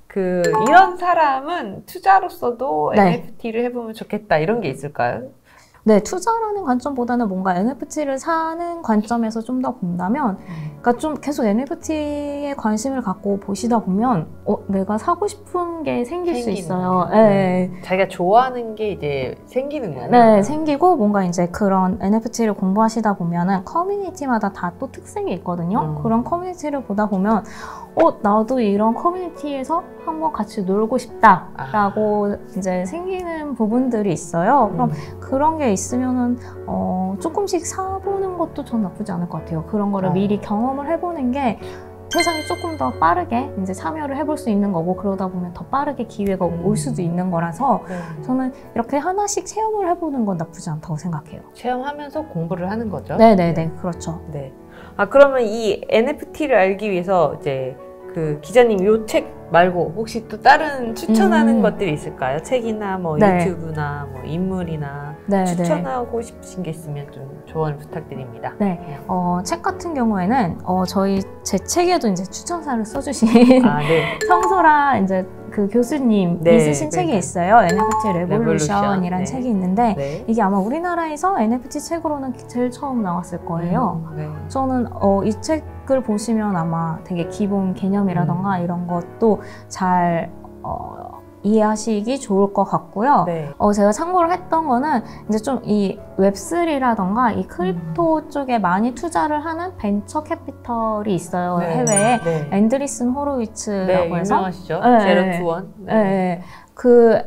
A: 이런 사람은 투자로서도
B: 네.
A: NFT를 해보면 좋겠다 이런 게 있을까요?
B: 네, 투자라는 관점보다는 뭔가 NFT를 사는 관점에서 좀 더 본다면, 그러니까 좀 계속 NFT에 관심을 갖고 보시다 보면, 내가 사고 싶은 게 생길 수 있어요. 네.
A: 자기가 좋아하는 게 이제 생기는 거예요.
B: 네, 생기고 뭔가 이제 그런 NFT를 공부하시다 보면은 커뮤니티마다 다 또 특색이 있거든요. 그런 커뮤니티를 보다 보면, 나도 이런 커뮤니티에서 한번 같이 놀고 싶다라고 이제 생기는 부분들이 있어요. 그럼 그런 게 있으면은 조금씩 사보는 것도 전 나쁘지 않을 것 같아요. 그런 거를 미리 경험을 해보는 게 세상이 조금 더 빠르게 이제 참여를 해볼 수 있는 거고, 그러다 보면 더 빠르게 기회가 올 수도 있는 거라서 저는 이렇게 하나씩 체험을 해보는 건 나쁘지 않다고 생각해요.
A: 체험하면서 공부를 하는 거죠?
B: 네네네, 그렇죠.
A: 네. 그러면 이 NFT를 알기 위해서 이제 기자님 요 책 말고 혹시 또 다른 추천하는 것들이 있을까요? 책이나 뭐
B: 네.
A: 유튜브나 뭐 인물이나 추천하고 싶으신 게 있으면 좀 조언을 부탁드립니다.
B: 네. 책 같은 경우에는 제 책에도 이제 추천사를 써주신
A: 네.
B: 성소라 이제 그 교수님이 쓰신 책이 있어요. NFT 레볼루션이라는 책이 있는데 이게 아마 우리나라에서 NFT 책으로는 제일 처음 나왔을 거예요. 저는 이 책을 보시면 아마 되게 기본 개념이라던가 이런 것도 잘 이해하시기 좋을 것 같고요. 제가 참고를 했던 거는 이제 좀 이 웹3라던가 이 크립토 쪽에 많이 투자를 하는 벤처 캐피털이 있어요. 해외에. 앤드리슨 호로위츠라고 해서.
A: 유명하시죠? 제로 투 원.
B: 그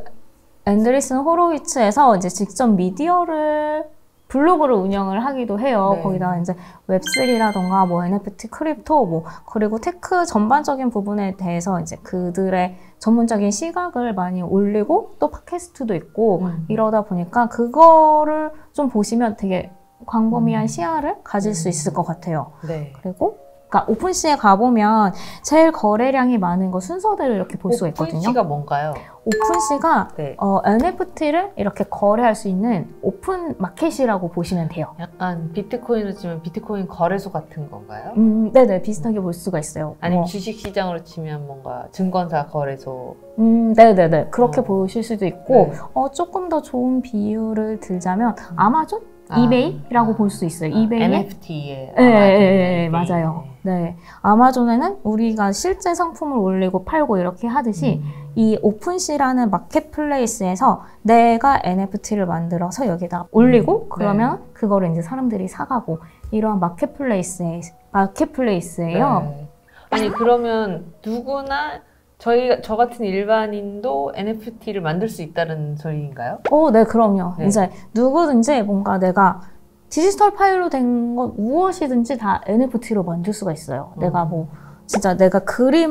B: 앤드리슨 호로위츠에서 이제 직접 미디어를 블로그를 운영을 하기도 해요.
A: 네.
B: 거기다가 이제 웹3라던가 뭐 NFT, 크립토, 뭐 그리고 테크 전반적인 부분에 대해서 이제 그들의 전문적인 시각을 많이 올리고 또 팟캐스트도 있고 이러다 보니까 그거를 좀 보시면 되게 광범위한 시야를 가질 수 있을 것 같아요.
A: 네.
B: 그리고 그러니까 오픈시에 가보면 제일 거래량이 많은 거 순서대로 이렇게 볼 수가 있거든요.
A: 오픈시가 뭔가요?
B: 오픈시가
A: 네.
B: NFT를 이렇게 거래할 수 있는 오픈 마켓이라고 보시면 돼요.
A: 약간 비트코인으로 치면 비트코인 거래소 같은 건가요?
B: 네네, 비슷하게 볼 수가 있어요.
A: 아니면 주식시장으로 치면 뭔가 증권사 거래소?
B: 네네네. 그렇게 보실 수도 있고,
A: 네.
B: 조금 더 좋은 비유를 들자면 아마존? 이베이라고 볼 수 있어요. 이베이에
A: NFT에.
B: 네, 맞아요. 네. 아마존에는 우리가 실제 상품을 올리고 팔고 이렇게 하듯이 이 오픈시라는 마켓플레이스에서 내가 NFT를 만들어서 여기다가 올리고 그러면 그거를 이제 사람들이 사가고 이러한 마켓플레이스예요.
A: 네. 아니 그러면 누구나 저 같은 일반인도 NFT를 만들 수 있다는 소리인가요?
B: 네, 그럼요.
A: 네.
B: 이제 누구든지 뭔가 내가 디지털 파일로 된 것 무엇이든지 다 NFT로 만들 수가 있어요. 내가 뭐 진짜 내가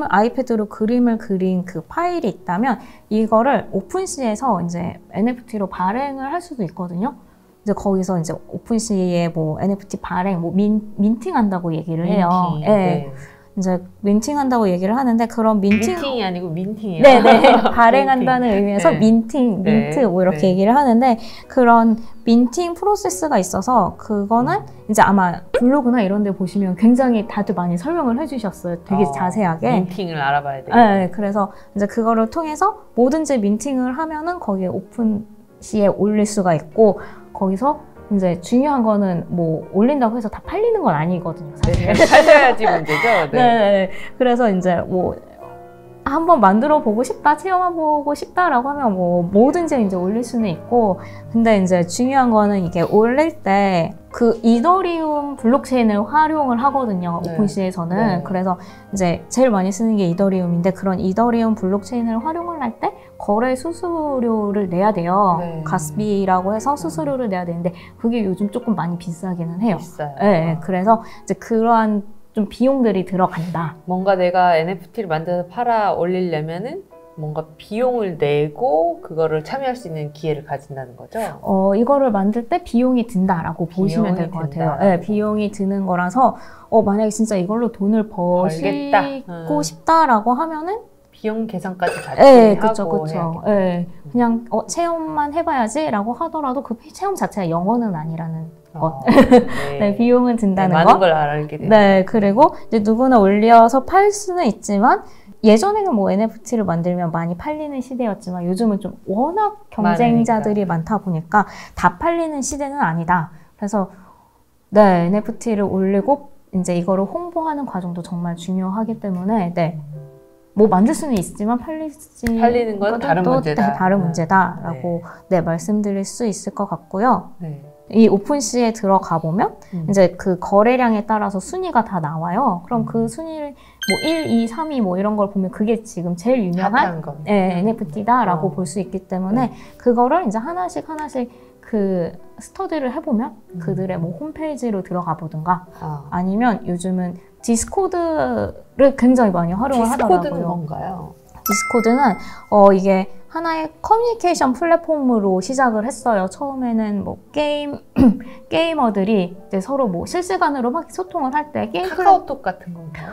B: 아이패드로 그림을 그린 그 파일이 있다면 이거를 오픈시에서 이제 NFT로 발행을 할 수도 있거든요. 이제 거기서 이제 오픈시에 뭐 NFT 발행, 뭐 민팅한다고 얘기를 해요.
A: 민팅.
B: 네.
A: 네.
B: 이제 민팅한다고 얘기를 하는데 그런
A: 민팅이 아니고 민팅이에요.
B: 네네. 발행한다는 의미에서
A: 네.
B: 민트
A: 네.
B: 뭐 이렇게
A: 네.
B: 얘기를 하는데 그런 민팅 프로세스가 있어서 그거는 이제 아마 블로그나 이런 데 보시면 굉장히 다들 많이 설명을 해주셨어요. 되게 자세하게.
A: 민팅을 알아봐야 돼요.
B: 네. 그래서 이제 그거를 통해서 뭐든지 민팅을 하면은 거기에 오픈시에 올릴 수가 있고 거기서 이제 중요한 거는 뭐 올린다고 해서 다 팔리는 건 아니거든요. 사실.
A: 네, 팔려야지 문제죠. 네.
B: 네. 그래서 이제 뭐 한번 만들어 보고 싶다, 체험해보고 싶다라고 하면 뭐 뭐든지 이제 올릴 수는 있고, 근데 이제 중요한 거는 이게 올릴 때 그 이더리움 블록체인을 활용을 하거든요.
A: 네.
B: 오픈시에서는.
A: 네.
B: 그래서 이제 제일 많이 쓰는 게 이더리움인데 그런 이더리움 블록체인을 활용을 할 때 거래 수수료를 내야 돼요.
A: 네.
B: 가스비라고 해서 수수료를 내야 되는데 그게 요즘 조금 많이 비싸기는 해요.
A: 비싸요.
B: 네. 그래서 이제 그러한 좀 비용들이 들어간다.
A: 뭔가 내가 NFT를 만들어서 팔아 올리려면은 뭔가 비용을 내고 그거를 참여할 수 있는 기회를 가진다는 거죠?
B: 이거를 만들 때 비용이 든다라고 보시면 될 것 같아요. 네, 비용이 드는 거라서 만약에 진짜 이걸로 돈을 버시고 싶다라고 하면은
A: 비용 계산까지 같이
B: 네,
A: 하고
B: 그렇죠. 네, 그냥 체험만 해봐야지라고 하더라도 그 체험 자체가 영어는 아니라는 것.
A: 네.
B: 네, 비용은 든다는
A: 네,
B: 거.
A: 많은 걸 알게 돼요.
B: 네, 그리고 이제 누구나 올려서 팔 수는 있지만 예전에는 뭐 NFT를 만들면 많이 팔리는 시대였지만 요즘은 좀 워낙 경쟁자들이 많다 보니까 다 팔리는 시대는 아니다. 그래서 네, NFT를 올리고 이제 이거를 홍보하는 과정도 정말 중요하기 때문에 네. 뭐 만들 수는 있지만
A: 팔리는 건 다른 문제다.
B: 네, 다른 문제다라고 네, 말씀드릴 수 있을 것 같고요.
A: 네.
B: 이 오픈시에 들어가 보면 이제 그 거래량에 따라서 순위가 다 나와요. 그럼 그 순위를 뭐 1, 2, 3위 뭐 이런 걸 보면 그게 지금 제일 유명한 NFT다라고 볼 수 있기 때문에 그거를 이제 하나씩 그 스터디를 해보면 그들의 뭐 홈페이지로 들어가 보든가 아니면 요즘은 디스코드를 굉장히 많이 활용을 하더라고요.
A: 디스코드는 뭔가요?
B: 디스코드는 이게 하나의 커뮤니케이션 플랫폼으로 시작을 했어요. 처음에는 뭐 게이머들이 이제 서로 뭐 실시간으로 막 소통을 할 때 게임
A: 카카오톡 같은 건가요?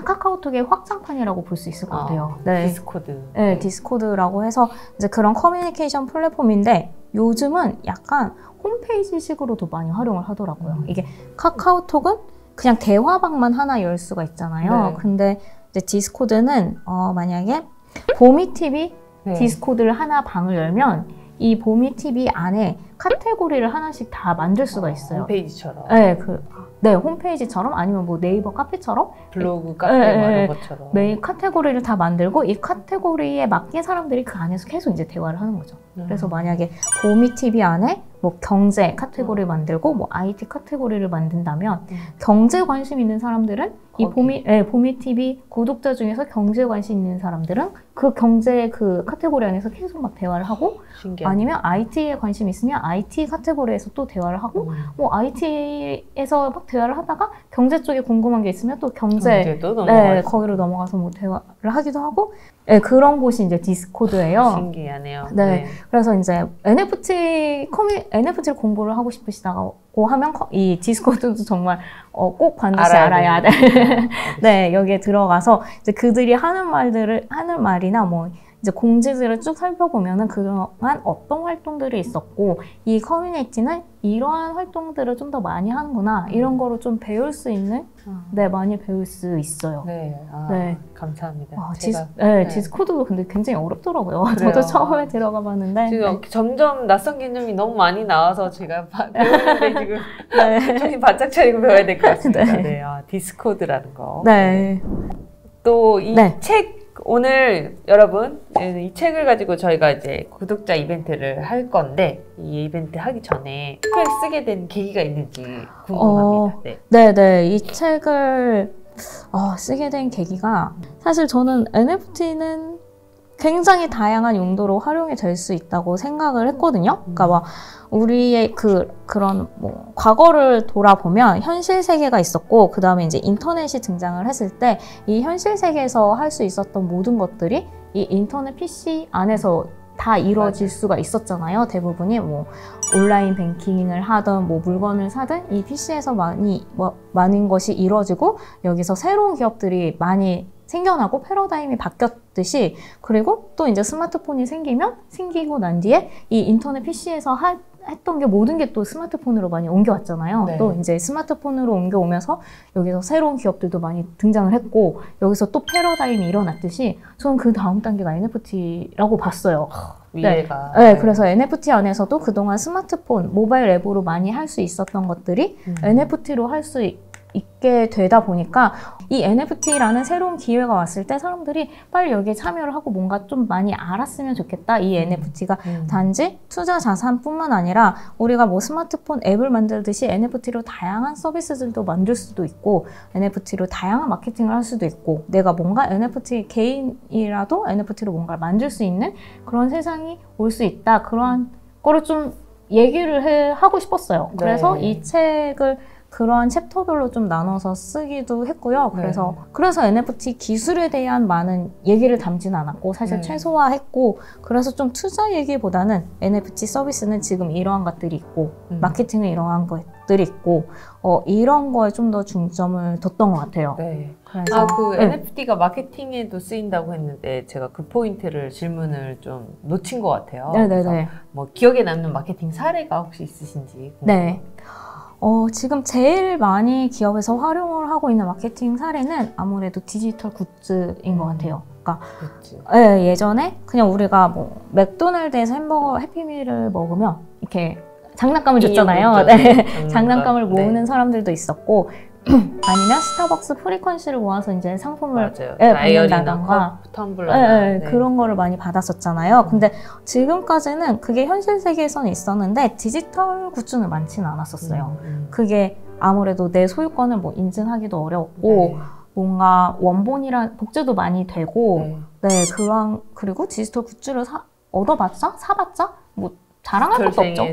B: 카카오톡의 확장판이라고 볼 수 있을 것 같아요. 네.
A: 디스코드.
B: 네, 디스코드라고 해서 이제 그런 커뮤니케이션 플랫폼인데 요즘은 약간 홈페이지식으로도 많이 활용을 하더라고요. 이게 카카오톡은 그냥 대화방만 하나 열 수가 있잖아요.
A: 네.
B: 근데 이제 디스코드는 만약에 보미TV 디스코드를 하나 방을 열면 이 보미TV 안에 카테고리를 하나씩 다 만들 수가 있어요.
A: 홈페이지처럼.
B: 네, 홈페이지처럼 아니면 뭐 네이버 카페처럼
A: 블로그 카페 이런 것처럼
B: 매일 카테고리를 다 만들고 이 카테고리에 맞게 사람들이 그 안에서 계속 이제 대화를 하는 거죠. 그래서 만약에 보미TV 안에 뭐 경제 카테고리를 만들고 뭐 IT 카테고리를 만든다면 경제 관심 있는 사람들은 이 보미 TV 구독자 중에서 경제 관심 있는 사람들은 그 경제 그 카테고리 안에서 계속 막 대화를 하고
A: 신기하네.
B: 아니면 IT에 관심 있으면 IT 카테고리에서 또 대화를 하고 뭐 IT에서 막 대화를 하다가 경제 쪽에 궁금한 게 있으면 또
A: 경제도
B: 네, 거기로 넘어가서 뭐 대화를 하기도 하고 네, 그런 곳이 이제 디스코드예요.
A: 신기하네요.
B: 네. 그래서 이제 NFT를 공부를 하고 싶으시다고 하면 이 디스코드도 정말 꼭 반드시 알아야 돼. 네, 여기에 들어가서 이제 그들이 하는 말이나 뭐 이제 공지들을 쭉 살펴보면은 그동안 어떤 활동들이 있었고 이 커뮤니티는 이러한 활동들을 좀 더 많이 하는구나 이런 거를 좀 배울 수 있는 네, 많이 배울 수 있어요.
A: 네,
B: 네.
A: 감사합니다.
B: 디스코드도 근데 굉장히 어렵더라고요.
A: 그래요.
B: 저도 처음에 들어가 봤는데
A: 지금 점점 낯선 개념이 너무 많이 나와서 제가 배우는데 지금 정신 바짝 차리고 배워야 될 것 같습니다. 네. 디스코드라는 거.
B: 네.
A: 또 이 책 오늘 여러분 이 책을 가지고 저희가 이제 구독자 이벤트를 할 건데 이 이벤트 하기 전에 특별히 쓰게 된 계기가 있는지 궁금합니다.
B: 네. 이 책을 쓰게 된 계기가 사실 저는 NFT는 굉장히 다양한 용도로 활용이 될 수 있다고 생각을 했거든요. 그러니까 막 우리의 그런 뭐 과거를 돌아보면 현실 세계가 있었고 그 다음에 이제 인터넷이 등장을 했을 때 이 현실 세계에서 할 수 있었던 모든 것들이 이 인터넷 PC 안에서 다 이루어질 수가 있었잖아요. 대부분이 뭐 온라인 뱅킹을 하든 뭐 물건을 사든 이 PC에서 많은 것이 이루어지고 여기서 새로운 기업들이 많이 생겨나고 패러다임이 바뀌었듯이 그리고 또 이제 스마트폰이 생기고 난 뒤에 이 인터넷 PC에서 했던 게 모든 게 또 스마트폰으로 많이 옮겨왔잖아요.
A: 네.
B: 또 이제 스마트폰으로 옮겨오면서 여기서 새로운 기업들도 많이 등장을 했고 여기서 또 패러다임이 일어났듯이 저는 그 다음 단계가 NFT라고 봤어요.
A: 위에가.
B: 네, 그래서 NFT 안에서도 그동안 스마트폰, 모바일 앱으로 많이 할 수 있었던 것들이 NFT로 할 수 있게 되다 보니까 이 NFT라는 새로운 기회가 왔을 때 사람들이 빨리 여기에 참여를 하고 뭔가 좀 많이 알았으면 좋겠다. 이 NFT가 단지 투자 자산뿐만 아니라 우리가 뭐 스마트폰 앱을 만들듯이 NFT로 다양한 서비스들도 만들 수도 있고 NFT로 다양한 마케팅을 할 수도 있고 내가 뭔가 NFT 개인이라도 NFT로 뭔가를 만들 수 있는 그런 세상이 올 수 있다. 그러한 거를 좀 얘기를 하고 싶었어요. 그래서 이 책을 그런 챕터별로 좀 나눠서 쓰기도 했고요. 그래서 NFT 기술에 대한 많은 얘기를 담지는 않았고 사실 최소화했고 그래서 좀 투자 얘기보다는 NFT 서비스는 지금 이러한 것들이 있고 마케팅은 이러한 것들이 있고 이런 거에 좀 더 중점을 뒀던 것 같아요.
A: 네.
B: 그래서
A: NFT가 마케팅에도 쓰인다고 했는데 제가 그 포인트를 질문을 좀 놓친 것 같아요.
B: 네네네.
A: 뭐 기억에 남는 마케팅 사례가 혹시 있으신지 궁금합니다.
B: 네. 지금 제일 많이 기업에서 활용을 하고 있는 마케팅 사례는 아무래도 디지털 굿즈인 것 같아요. 그러니까 예전에 그냥 우리가 뭐 맥도날드에서 햄버거 해피밀을 먹으면 이렇게 장난감을 줬잖아요. 장난감을 모으는 사람들도 있었고 아니면 스타벅스 프리퀀시를 모아서 이제 상품을 받는다던가
A: 텀블러
B: 그런 거를 많이 받았었잖아요. 근데 지금까지는 그게 현실 세계에서는 있었는데 디지털 굿즈는 많지는 않았었어요. 그게 아무래도 내 소유권을 뭐 인증하기도 어려웠고 뭔가 원본이란 복제도 많이 되고 그리고 디지털 굿즈를 사봤자 뭐 자랑할 것도 없죠.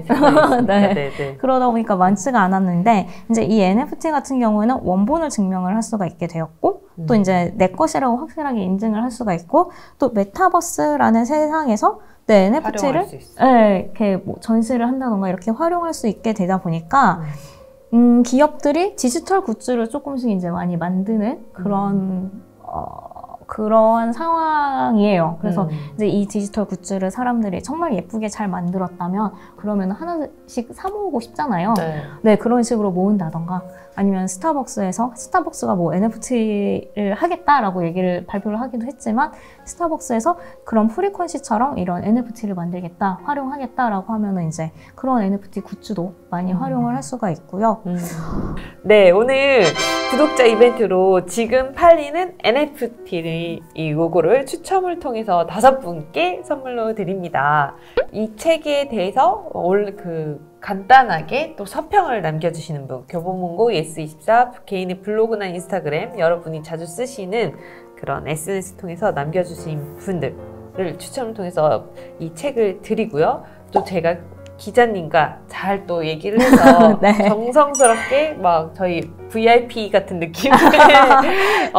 B: 그러다 보니까 많지가 않았는데 이제 이 NFT 같은 경우에는 원본을 증명을 할 수가 있게 되었고 또 이제 내 것이라고 확실하게 인증을 할 수가 있고 또 메타버스라는 세상에서 NFT를 이렇게 뭐 전시를 한다던가 이렇게 활용할 수 있게 되다 보니까 기업들이 디지털 굿즈를 조금씩 이제 많이 만드는 그러한 상황이에요. 그래서 이제 이 디지털 굿즈를 사람들이 정말 예쁘게 잘 만들었다면 그러면 하나씩 사 모으고 싶잖아요. 그런 식으로 모은다던가 아니면 스타벅스가 뭐 NFT를 하겠다라고 발표를 하기도 했지만 스타벅스에서 그런 프리퀀시처럼 이런 NFT를 만들겠다, 활용하겠다라고 하면은 이제 그런 NFT 굿즈도 많이 활용을 할 수가 있고요.
A: 네, 오늘 구독자 이벤트로 지금 팔리는 NFT를 이 요거를 추첨을 통해서 5분께 선물로 드립니다. 이 책에 대해서 간단하게 또 서평을 남겨주시는 분, 교보문고, 예스24, 개인의 블로그나 인스타그램, 여러분이 자주 쓰시는 그런 SNS 통해서 남겨주신 분들을 추첨을 통해서 이 책을 드리고요. 또 제가 기자님과 잘 또 얘기를 해서
B: 네.
A: 정성스럽게 막 저희 VIP 같은 느낌의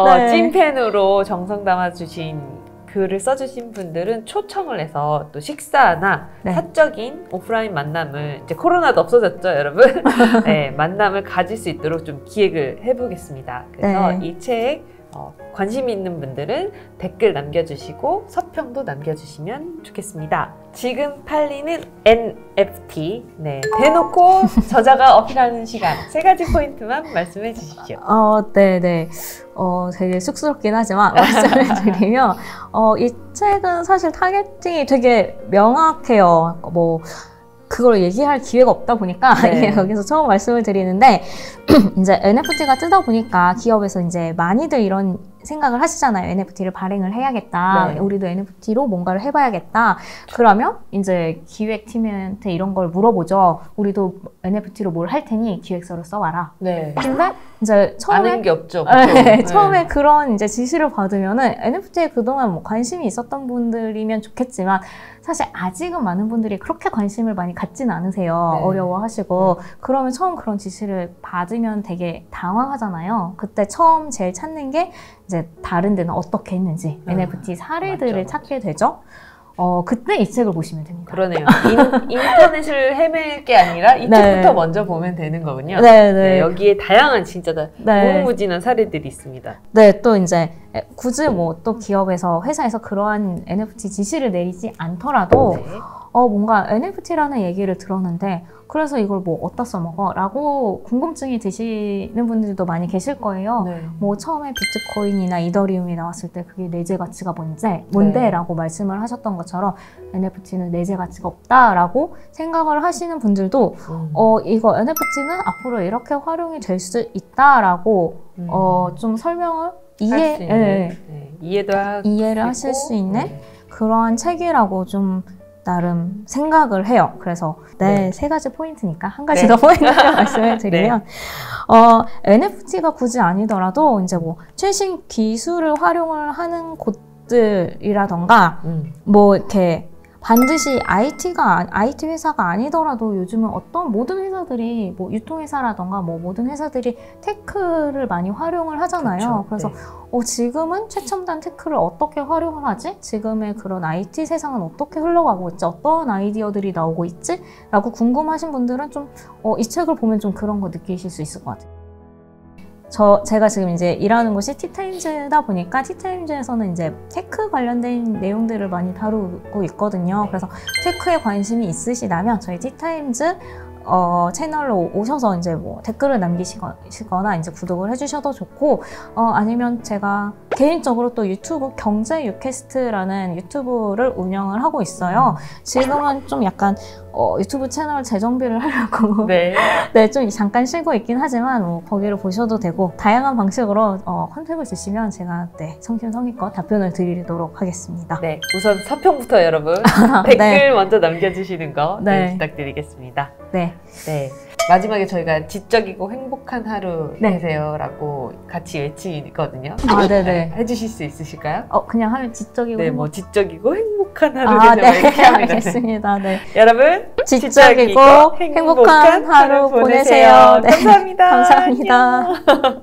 B: 네.
A: 찐팬으로 정성 담아주신 글을 써주신 분들은 초청을 해서 또 식사나
B: 네.
A: 사적인 오프라인 만남을, 이제 코로나도 없어졌죠, 여러분? 네, 만남을 가질 수 있도록 좀 기획을 해보겠습니다. 그래서
B: 네.
A: 이 책 관심 있는 분들은 댓글 남겨주시고 서평도 남겨주시면 좋겠습니다. 지금 팔리는 NFT, 네, 대놓고 저자가 어필하는 시간 3가지 포인트만 말씀해 주십시오.
B: 네네. 되게 쑥스럽긴 하지만 말씀을 드리면 이 책은 사실 타겟팅이 되게 명확해요. 뭐 그걸 얘기할 기회가 없다 보니까
A: 네.
B: 여기서 처음 말씀을 드리는데 이제 NFT가 뜨다 보니까 기업에서 이제 많이들 이런 생각을 하시잖아요. NFT를 발행을 해야겠다.
A: 네.
B: 우리도 NFT로 뭔가를 해봐야겠다. 그러면 이제 기획팀한테 이런 걸 물어보죠. 우리도 NFT로 뭘 할 테니 기획서를 써와라.
A: 네.
B: 근데 이제 처음에
A: 아는 게 없죠.
B: 네, 처음에 그런 이제 지시를 받으면은 NFT에 그동안 뭐 관심이 있었던 분들이면 좋겠지만 사실 아직은 많은 분들이 그렇게 관심을 많이 갖진 않으세요.
A: 네.
B: 어려워하시고 그러면 처음 그런 지시를 받으면 되게 당황하잖아요. 그때 처음 제일 찾는 게 이제 다른 데는 어떻게 했는지 NFT 사례들을
A: 맞죠.
B: 찾게 되죠. 그때 이 책을 보시면 됩니다.
A: 그러네요. 인터넷을 헤맬 게 아니라 이
B: 네.
A: 책부터 먼저 보면 되는 거군요.
B: 네네.
A: 네, 여기에 다양한 진짜
B: 네.
A: 무궁무진한 사례들이 있습니다.
B: 네, 또 이제 굳이 뭐 또 기업에서 회사에서 그러한 NFT 지시를 내리지 않더라도
A: 네.
B: 뭔가 NFT라는 얘기를 들었는데 그래서 이걸 뭐 어디다 써먹어? 라고 궁금증이 드시는 분들도 많이 계실 거예요.
A: 네.
B: 뭐 처음에 비트코인이나 이더리움이 나왔을 때 그게 내재 가치가 뭔데?
A: 네.
B: 라고 말씀을 하셨던 것처럼 NFT는 내재 가치가 없다라고 생각을 하시는 분들도 이거 NFT는 앞으로 이렇게 활용이 될 수 있다라고 좀 설명을 이해를 하실 수 있는
A: 네.
B: 그러한 책이라고 좀 나름 생각을 해요. 그래서
A: 네.
B: 3가지 포인트니까 한 가지
A: 네.
B: 더 포인트를 말씀을 드리면 NFT가 굳이 아니더라도 이제 뭐 최신 기술을 활용을 하는 곳들이라던가 뭐 이렇게 반드시 IT 회사가 아니더라도 요즘은 모든 회사들이 뭐 유통회사라던가 뭐 모든 회사들이 테크를 많이 활용을 하잖아요.
A: 그렇죠.
B: 그래서 지금은 최첨단 테크를 어떻게 활용을 하지? 지금의 그런 IT 세상은 어떻게 흘러가고 있지? 어떤 아이디어들이 나오고 있지? 라고 궁금하신 분들은 좀 이 책을 보면 좀 그런 거 느끼실 수 있을 것 같아요. 제가 지금 이제 일하는 곳이 티타임즈다 보니까 티타임즈에서는 이제 테크 관련된 내용들을 많이 다루고 있거든요. 그래서 테크에 관심이 있으시다면 저희 티타임즈 채널로 오셔서 이제 뭐 댓글을 남기시거나 이제 구독을 해주셔도 좋고, 아니면 제가 개인적으로 또 유튜브 경제 유캐스트라는 유튜브를 운영을 하고 있어요. 지금은 좀 약간 유튜브 채널 재정비를 하려고
A: 네.
B: 네, 좀 잠깐 쉬고 있긴 하지만 뭐 거기를 보셔도 되고 다양한 방식으로 컨택을 주시면 제가 성심성의껏 답변을 드리도록 하겠습니다.
A: 네, 우선 서평부터 여러분 댓글 먼저 남겨주시는 거 부탁드리겠습니다.
B: 네.
A: 네. 마지막에 저희가 지적이고 행복한 하루
B: 네.
A: 되세요라고 같이 외치거든요.
B: 네네.
A: 해주실 수 있으실까요?
B: 그냥 하면 지적이고
A: 네, 뭐 지적이고 행복한 하루 되세요.
B: 네.
A: 이렇게 합니다.
B: 알겠습니다. 네.
A: 여러분
B: 지적이고 행복한 하루 보내세요.
A: 네. 감사합니다.
B: 감사합니다.